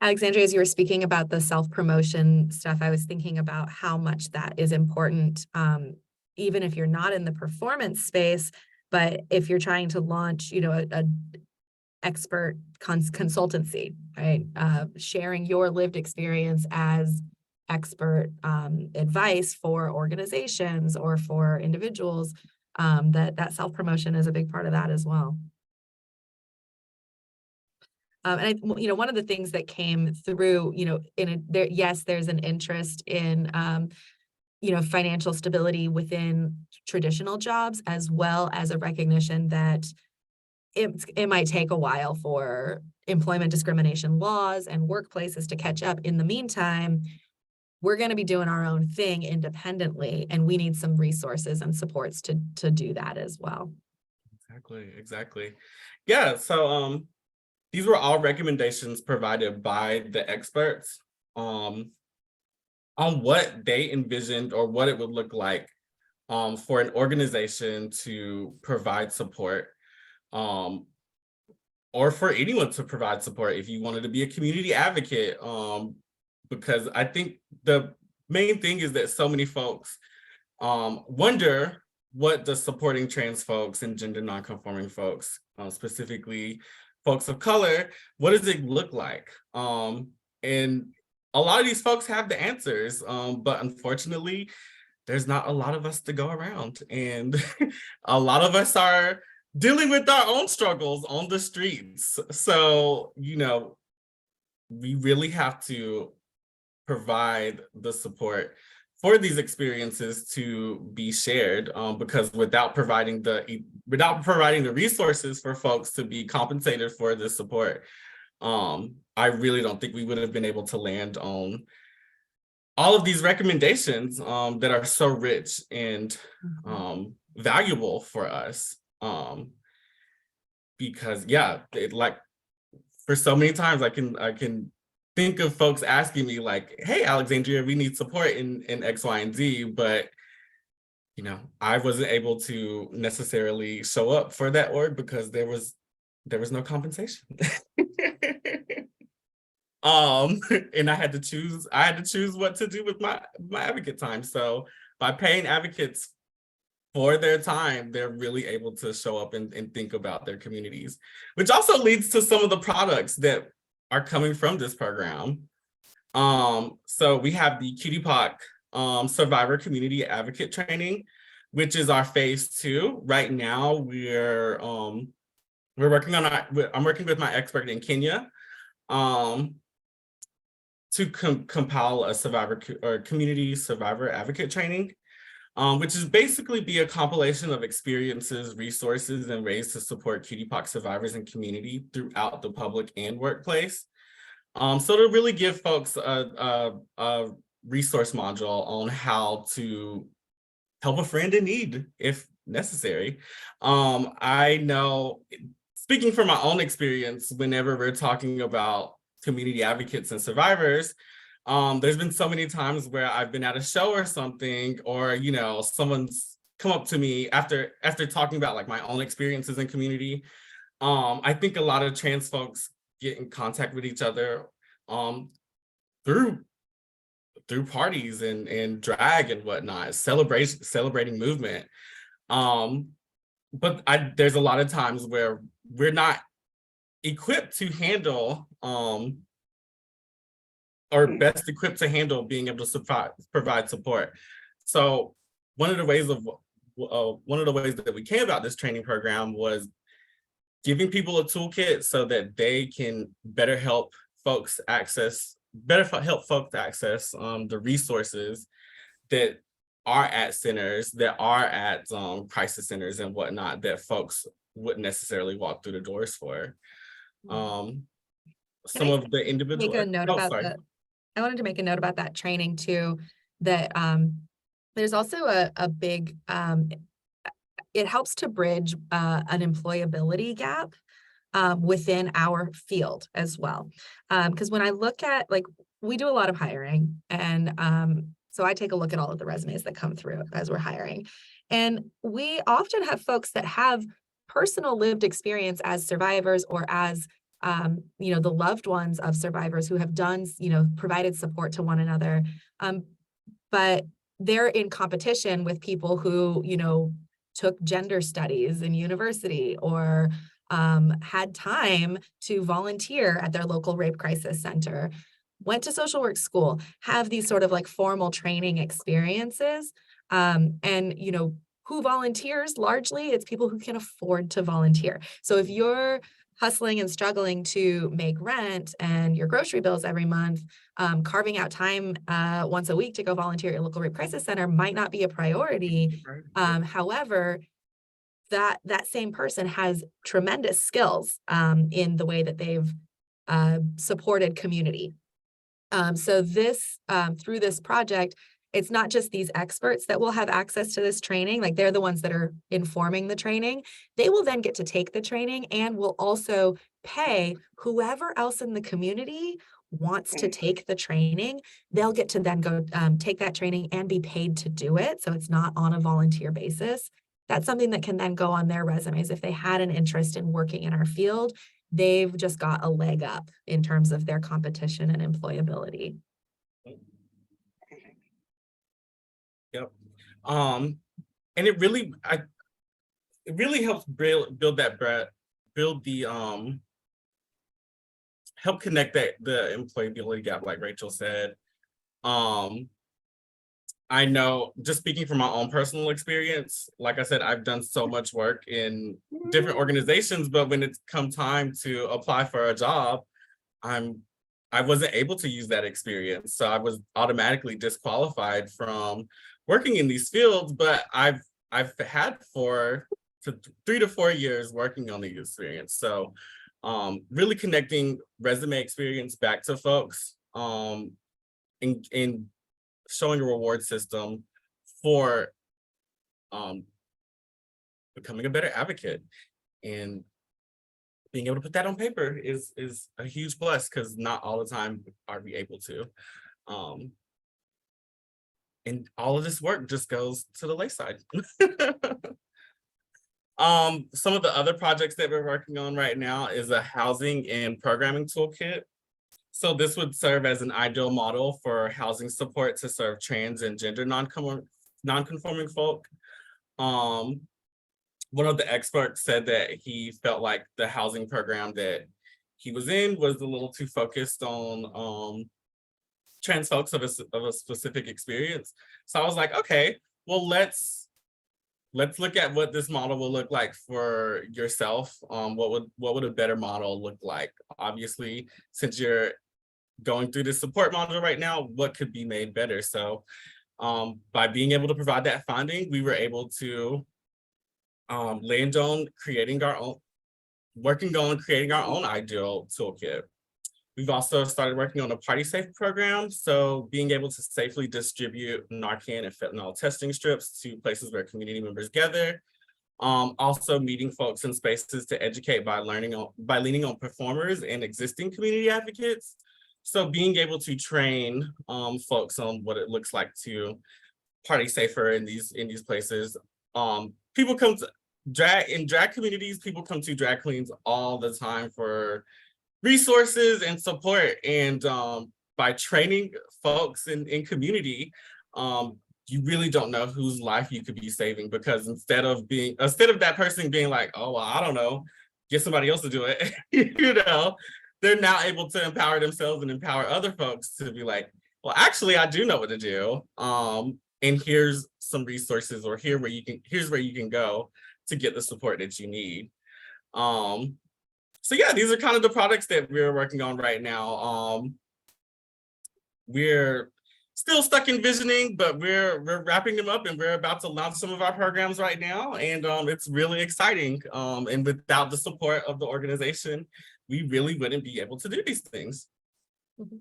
Alexandria, as you were speaking about the self-promotion stuff, I was thinking about how much that is important, even if you're not in the performance space, but if you're trying to launch, a expert consultancy, right? Sharing your lived experience as expert advice for organizations or for individuals, that self-promotion is a big part of that as well. And one of the things that came through, yes, there's an interest in, financial stability within traditional jobs, as well as a recognition that it might take a while for employment discrimination laws and workplaces to catch up. In the meantime, we're going to be doing our own thing independently, and we need some resources and supports to do that as well. Exactly. Yeah, so these were all recommendations provided by the experts on what they envisioned or what it would look like for an organization to provide support, or for anyone to provide support if you wanted to be a community advocate. Because I think the main thing is that so many folks wonder, what does supporting trans folks and gender nonconforming folks, specifically folks of color, what does it look like? And a lot of these folks have the answers, but unfortunately, there's not a lot of us to go around. And a lot of us are dealing with our own struggles on the streets. So, we really have to provide the support for these experiences to be shared, because without providing the resources for folks to be compensated for this support, I really don't think we would have been able to land on all of these recommendations that are so rich and valuable for us. Because yeah, like for so many times I can think of folks asking me like, hey, Alexandria, we need support in X, Y, and Z, but you know, I wasn't able to necessarily show up for that org because there was no compensation. And I had to choose what to do with my advocate time. So by paying advocates for their time, they're really able to show up and think about their communities, which also leads to some of the products that are coming from this program. So we have the QTPOC Survivor Community Advocate Training, which is our phase 2. Right now, I'm working with my expert in Kenya to compile a community survivor advocate training, which is basically be a compilation of experiences, resources, and ways to support QTPOC survivors and community throughout the public and workplace. So to really give folks a resource module on how to help a friend in need if necessary. I know, speaking from my own experience, whenever we're talking about community advocates and survivors, there's been so many times where I've been at a show or something, or you know, someone's come up to me after talking about like my own experiences in community. I think a lot of trans folks get in contact with each other through parties and drag and whatnot, celebrating movement. But there's a lot of times where we're not equipped to handle or best equipped to handle being able to provide support. So one of the ways that we came about this training program was giving people a toolkit so that they can better help folks access the resources that are at centers, that are at crisis centers and whatnot, that folks wouldn't necessarily walk through the doors for. Some of the individual. I wanted to make a note about that training too, that there's also a big, it helps to bridge an employability gap within our field as well. Because when I look at, like, we do a lot of hiring, and so I take a look at all of the resumes that come through as we're hiring. And we often have folks that have personal lived experience as survivors or as you know, the loved ones of survivors who have done, you know, provided support to one another. But they're in competition with people who, you know, took gender studies in university or had time to volunteer at their local rape crisis center, went to social work school, have these sort of like formal training experiences. And, you know, who volunteers largely, it's people who can afford to volunteer. So if you're hustling and struggling to make rent and your grocery bills every month, carving out time once a week to go volunteer at your local rape crisis center might not be a priority. However, that same person has tremendous skills in the way that they've supported community. So this, through this project, it's not just these experts that will have access to this training, like they're the ones that are informing the training. They will then get to take the training and will also pay whoever else in the community wants to take the training. They'll get to then go take that training and be paid to do it. So it's not on a volunteer basis. That's something that can then go on their resumes. If they had an interest in working in our field, they've just got a leg up in terms of their competition and employability. Yep. And it really helps build help connect the employability gap, like Rachel said. I know, just speaking from my own personal experience, like I said, I've done so much work in different organizations, but when it's come time to apply for a job, I'm I wasn't able to use that experience. So I was automatically disqualified from working in these fields, but I've had for 3 to 4 years working on the experience. So really connecting resume experience back to folks, in showing a reward system for becoming a better advocate, and being able to put that on paper is a huge plus, because not all the time are we able to. And all of this work just goes to the wayside. Some of the other projects that we're working on right now is a housing and programming toolkit. So this would serve as an ideal model for housing support to serve trans and gender non-conforming folk. One of the experts said that he felt like the housing program that he was in was a little too focused on trans folks of a specific experience. So I was like, okay, well, let's look at what this model will look like for yourself. What would a better model look like? Obviously, since you're going through this support model right now, what could be made better? So by being able to provide that funding, we were able to land on working on creating our own ideal toolkit. We've also started working on a Party Safe program. So being able to safely distribute Narcan and fentanyl testing strips to places where community members gather. Also meeting folks in spaces to educate by leaning on performers and existing community advocates. So being able to train folks on what it looks like to party safer in these places. People come to drag communities, people come to drag queens all the time for resources and support. And by training folks in community, you really don't know whose life you could be saving, because instead of that person being like, oh, well, I don't know, get somebody else to do it, they're now able to empower themselves and empower other folks to be like, well, actually, I do know what to do. And here's some resources, or here's where you can go to get the support that you need. So yeah, these are kind of the products that we're working on right now. We're still stuck in visioning, but we're wrapping them up, and we're about to launch some of our programs right now. And it's really exciting. And without the support of the organization, we really wouldn't be able to do these things. Mm-hmm.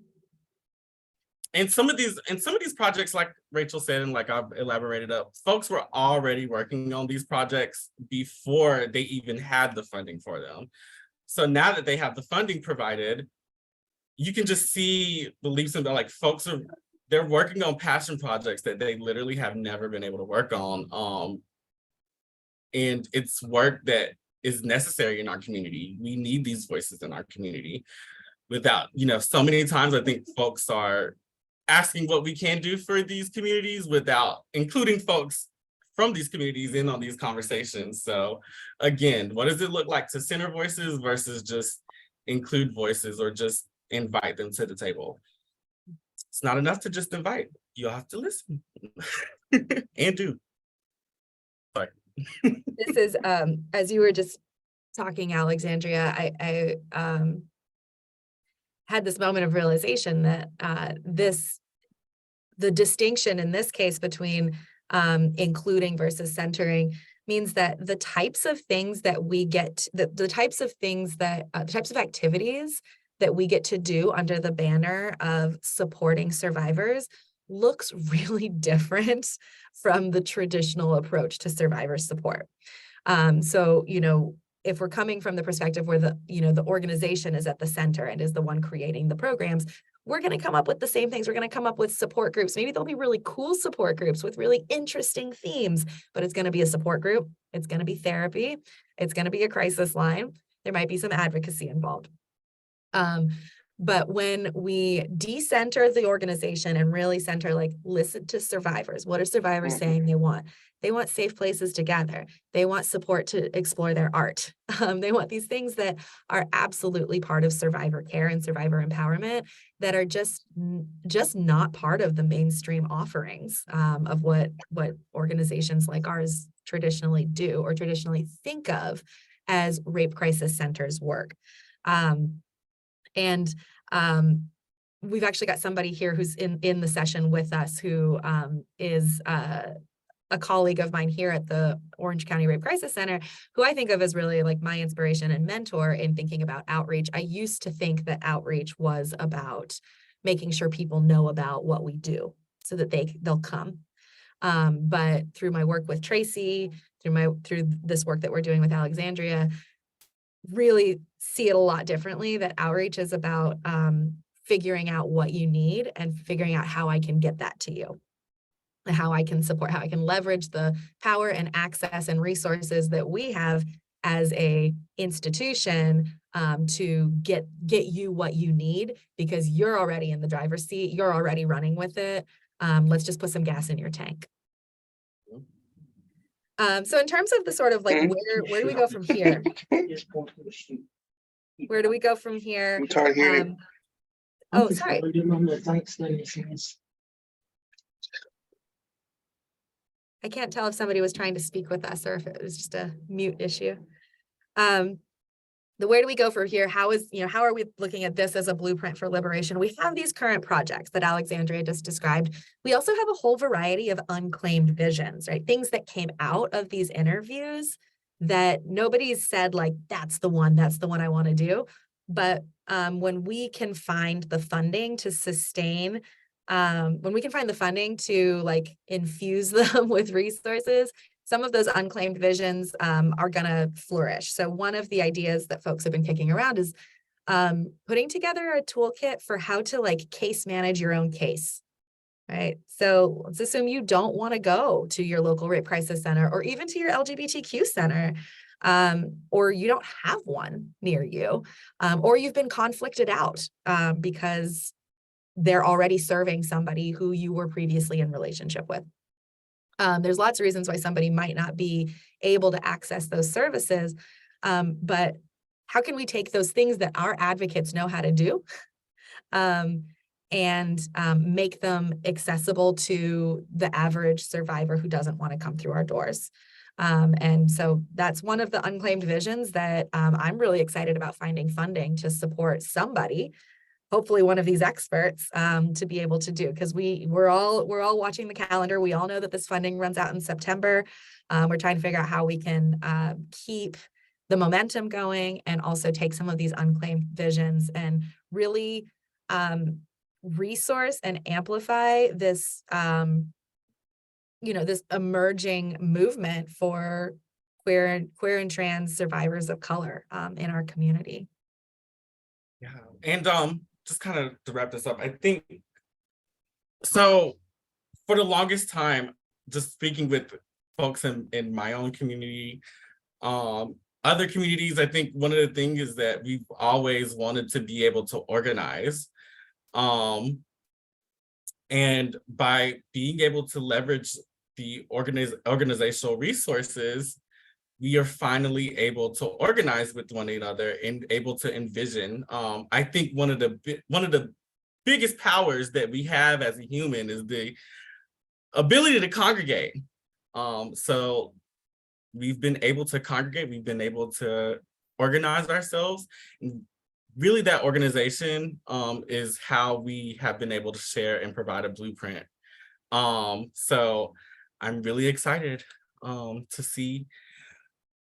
And some of these projects, like Rachel said, and like I've elaborated up, folks were already working on these projects before they even had the funding for them. So now that they have the funding provided, you can just see the leaps and like they're working on passion projects that they literally have never been able to work on. And it's work that is necessary in our community. We need these voices in our community. Without, so many times I think folks are asking what we can do for these communities without including folks from these communities in on these conversations. So again, what does it look like to center voices versus just include voices or just invite them to the table? It's not enough to just invite. You have to listen and do. Sorry. This is, as you were just talking, Alexandria, I had this moment of realization that the distinction in this case between including versus centering means that the types of things that we get, the types of activities that we get to do under the banner of supporting survivors looks really different from the traditional approach to survivor support. So, if we're coming from the perspective where the organization is at the center and is the one creating the programs, we're going to come up with the same things. We're going to come up with support groups. Maybe there'll be really cool support groups with really interesting themes, but it's going to be a support group. It's going to be therapy. It's going to be a crisis line. There might be some advocacy involved. But when we decenter the organization and really center, like, listen to survivors. What are survivors saying they want? They want safe places to gather. They want support to explore their art. They want these things that are absolutely part of survivor care and survivor empowerment that are just not part of the mainstream offerings of what organizations like ours traditionally do or traditionally think of as rape crisis centers work. we've actually got somebody here who's in the session with us who is a colleague of mine here at the Orange County Rape Crisis Center, who I think of as really like my inspiration and mentor in thinking about outreach. I used to think that outreach was about making sure people know about what we do so that they'll come. But through my work with Tracy, through this work that we're doing with Alexandria, really see it a lot differently, that outreach is about figuring out what you need and figuring out how I can get that to you, and how I can support, how I can leverage the power and access and resources that we have as a institution to get you what you need, because you're already in the driver's seat, you're already running with it. Let's just put some gas in your tank. So in terms of the sort of like, where do we go from here? Where do we go from here? I'm tired of hearing. Oh, sorry. I can't tell if somebody was trying to speak with us or if it was just a mute issue. The where do we go from here? How are we looking at this as a blueprint for liberation? We have these current projects that Alexandria just described. We also have a whole variety of unclaimed visions, right? Things that came out of these interviews that nobody's said like, that's the one I want to do. But when we can find the funding to sustain, when we can find the funding to like infuse them with resources, some of those unclaimed visions are going to flourish. So one of the ideas that folks have been kicking around is putting together a toolkit for how to like case manage your own case, right? So let's assume you don't want to go to your local rape crisis center or even to your LGBTQ center, or you don't have one near you, or you've been conflicted out because they're already serving somebody who you were previously in relationship with. There's lots of reasons why somebody might not be able to access those services, but how can we take those things that our advocates know how to do and make them accessible to the average survivor who doesn't want to come through our doors? And so that's one of the unclaimed visions that I'm really excited about finding funding to support somebody, hopefully one of these experts, to be able to do, because we're all watching the calendar. We all know that this funding runs out in September. We're trying to figure out how we can keep the momentum going and also take some of these unclaimed visions and really resource and amplify this, this emerging movement for queer and trans survivors of color in our community. Yeah, and just kind of to wrap this up, I think, so for the longest time, just speaking with folks in my own community, other communities, I think one of the things is that we've always wanted to be able to organize. And by being able to leverage the organizational resources, we are finally able to organize with one another and able to envision. I think one of the biggest powers that we have as a human is the ability to congregate. So we've been able to congregate, we've been able to organize ourselves. And really that organization is how we have been able to share and provide a blueprint. So I'm really excited to see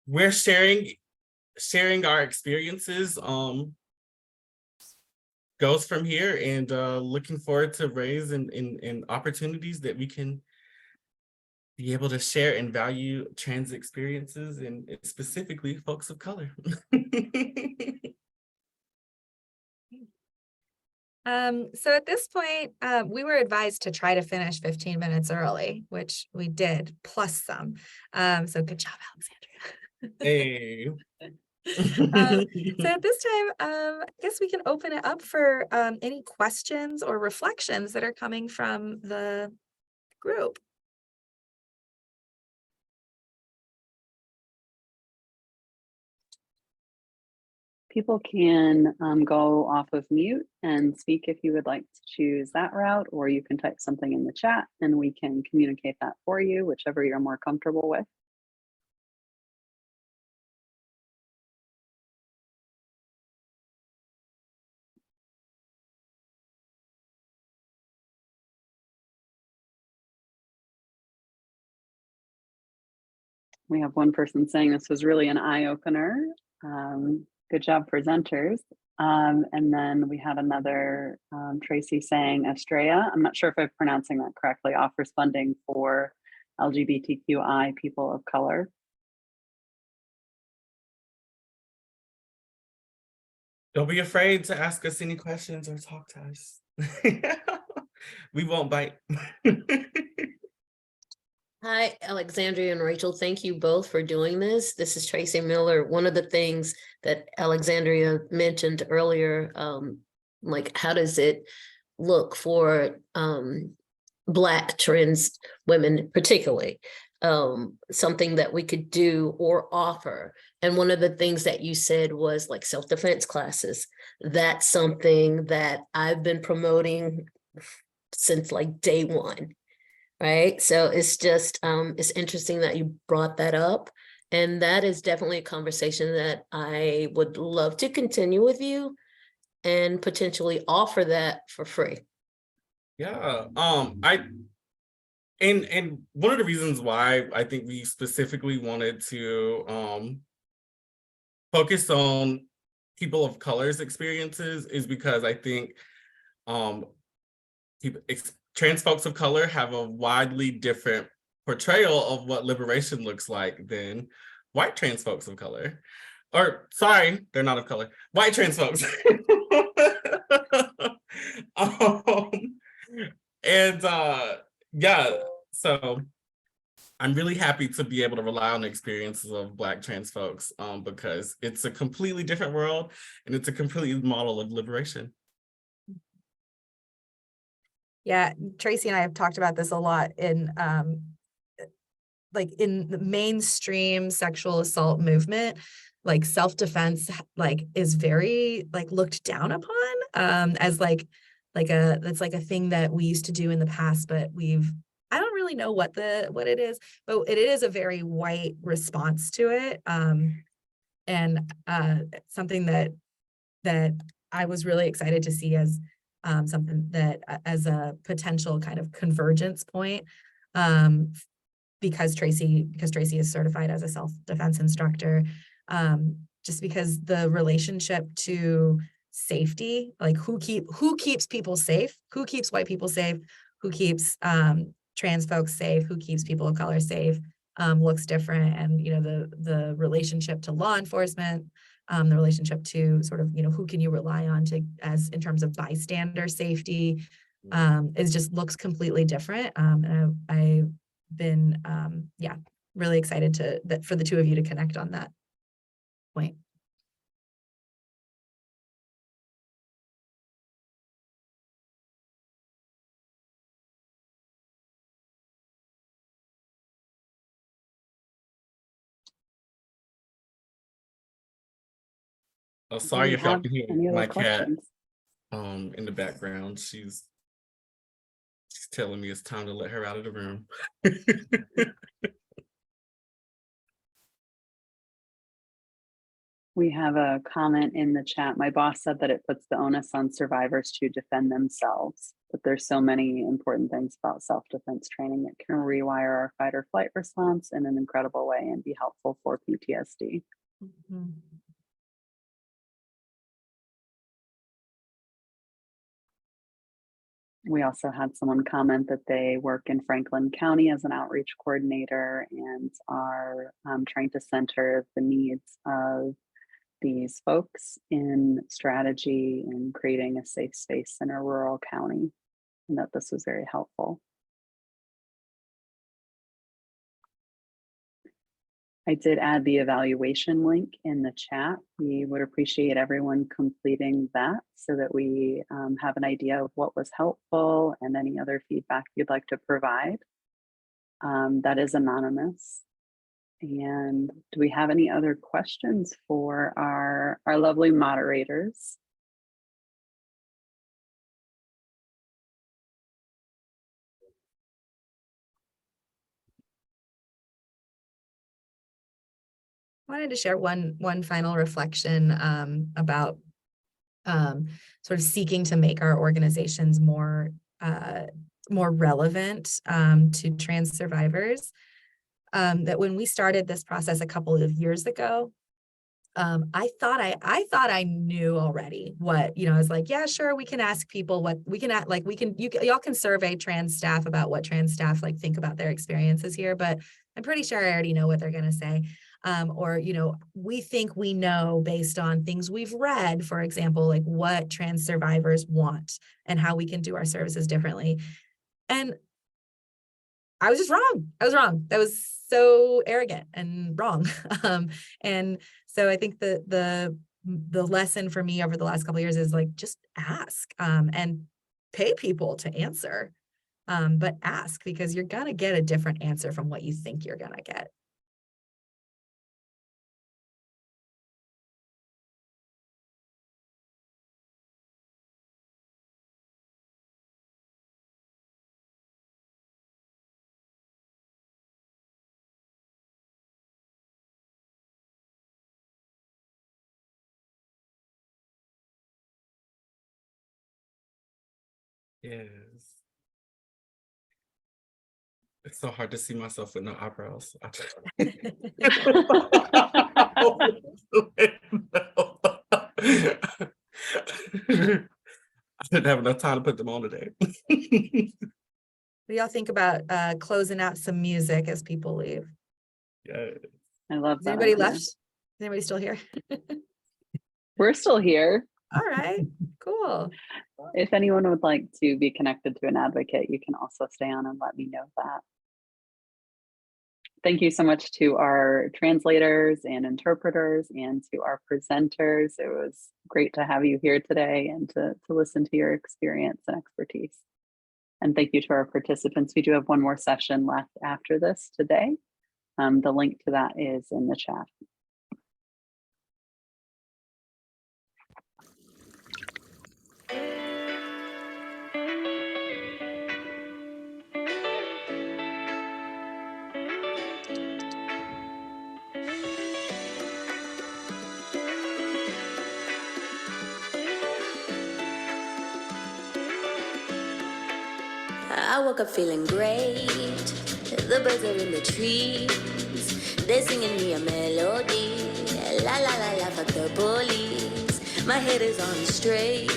where sharing our experiences goes from here, and looking forward to raise and opportunities that we can be able to share and value trans experiences and specifically folks of color. So at this point, we were advised to try to finish 15 minutes early, which we did, plus some. So good job, Alexandria. Hey. So at this time, I guess we can open it up for any questions or reflections that are coming from the group. People can go off of mute and speak if you would like to choose that route, or you can type something in the chat and we can communicate that for you, whichever you're more comfortable with. We have one person saying this was really an eye-opener. Good job, presenters. And then we had another Tracy saying Estrella, I'm not sure if I'm pronouncing that correctly, offers funding for LGBTQI people of color. Don't be afraid to ask us any questions or talk to us. We won't bite. Hi, Alexandria and Rachel. Thank you both for doing this. This is Tracy Miller. One of the things that Alexandria mentioned earlier, like how does it look for Black trans women particularly? Something that we could do or offer. And one of the things that you said was like self-defense classes. That's something that I've been promoting since like day one. Right. So it's just it's interesting that you brought that up. And that is definitely a conversation that I would love to continue with you and potentially offer that for free. Yeah. And one of the reasons why I think we specifically wanted to focus on people of color's experiences is because I think trans folks of color have a widely different portrayal of what liberation looks like than white trans folks of color. Or sorry, they're not of color. White trans folks. And yeah, so I'm really happy to be able to rely on the experiences of Black trans folks because it's a completely different world and it's a completely model of liberation. Yeah, Tracy and I have talked about this a lot in like in the mainstream sexual assault movement, like self-defense like is very like looked down upon as like that's like a thing that we used to do in the past, but I don't really know what it is, but it is a very white response to it. And something that I was really excited to see as something that as a potential kind of convergence point, because Tracy is certified as a self-defense instructor, just because the relationship to safety, like who keeps people safe, who keeps white people safe, who keeps trans folks safe, who keeps people of color safe, looks different. And the relationship to law enforcement, the relationship to sort of who can you rely on to as in terms of bystander safety, is just looks completely different. And I've been really excited for the two of you to connect on that point. Oh, sorry if y'all can hear Any other my cat questions? in the background. She's telling me it's time to let her out of the room. We have a comment in the chat. My boss said that it puts the onus on survivors to defend themselves, but there's so many important things about self-defense training. It can rewire our fight or flight response in an incredible way and be helpful for PTSD. Mm-hmm. We also had someone comment that they work in Franklin County as an outreach coordinator and are trying to center the needs of these folks in strategy and creating a safe space in a rural county, and that this was very helpful. I did add the evaluation link in the chat. We would appreciate everyone completing that so that we have an idea of what was helpful and any other feedback you'd like to provide. That is anonymous. And do we have any other questions for our lovely moderators? I wanted to share one final reflection about sort of seeking to make our organizations more relevant to trans survivors. that when we started this process a couple of years ago, I thought I knew already what, I was like, yeah, sure, we can ask people what we can act like, y'all can survey trans staff about what trans staff like think about their experiences here, but I'm pretty sure I already know what they're going to say. Or, we think we know based on things we've read, for example, like what trans survivors want and how we can do our services differently. And I was just wrong. I was wrong. That was so arrogant and wrong. And so I think the lesson for me over the last couple of years is like, just ask, and pay people to answer. But ask, because you're going to get a different answer from what you think you're going to get. Yes. It's so hard to see myself with no eyebrows. I didn't have enough time to put them on today. What do y'all think about closing out some music as people leave? Yes. I love Is that. anybody idea. left? Is anybody still here? We're still here. All right, cool. If anyone would like to be connected to an advocate, you can also stay on and let me know that. Thank you so much to our translators and interpreters and to our presenters. It was great to have you here today and to listen to your experience and expertise. And thank you to our participants. We do have one more session left after this today. The link to that is in the chat. I woke up feeling great. The birds are in the trees. They're singing me a melody. La la la la, fuck the police. My head is on straight.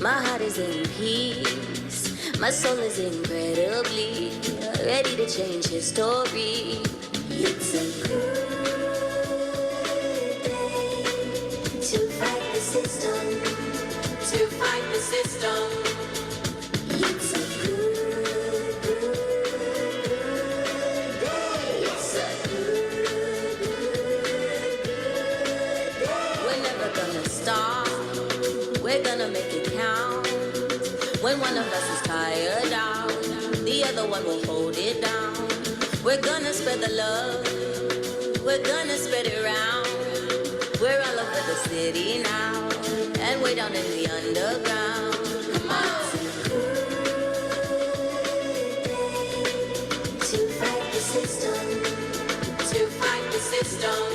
My heart is in peace. My soul is incredibly ready to change history. It's a good day to fight the system. To fight the system. It's a good day. It's a good day. We're never gonna stop. We're gonna make it count. When one of us is tired out, the other one will hold it down. We're gonna spread the love. We're gonna spread it around. We're all over the city now, and way down in the underground. Come on. System, to fight the system.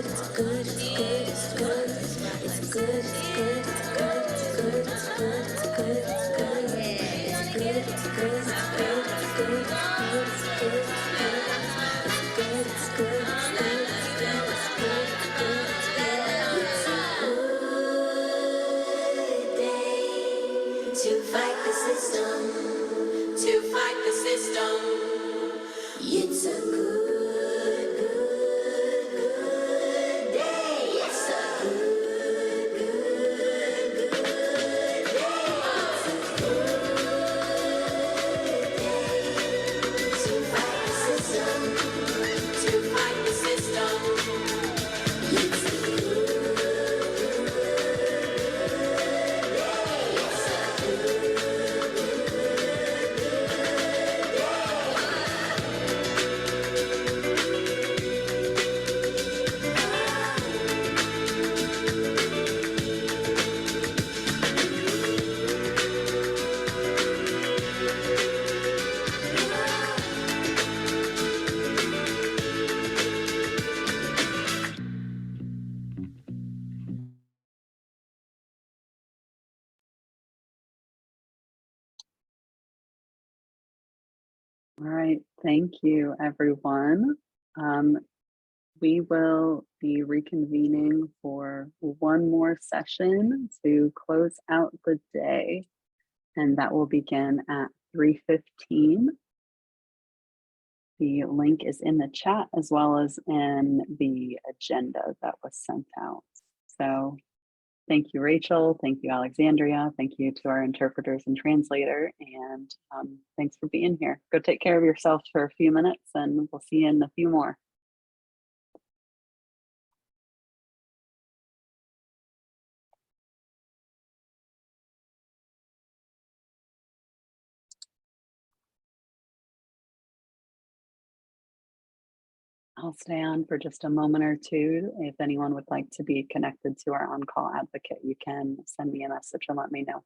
It's a good day. It's a good day. It's a good day to fight the system. To fight the system. It's a good day. It's a good. To fight the system, to fight the system. It's a good day. It's a good All right, thank you, everyone. We will be reconvening for one more session to close out the day, and that will begin at 3:15. The link is in the chat as well as in the agenda that was sent out. So thank you, Rachel. Thank you, Alexandria. Thank you to our interpreters and translator. And thanks for being here. Go take care of yourself for a few minutes and we'll see you in a few more. I'll stay on for just a moment or two. If anyone would like to be connected to our on-call advocate, you can send me a message and let me know.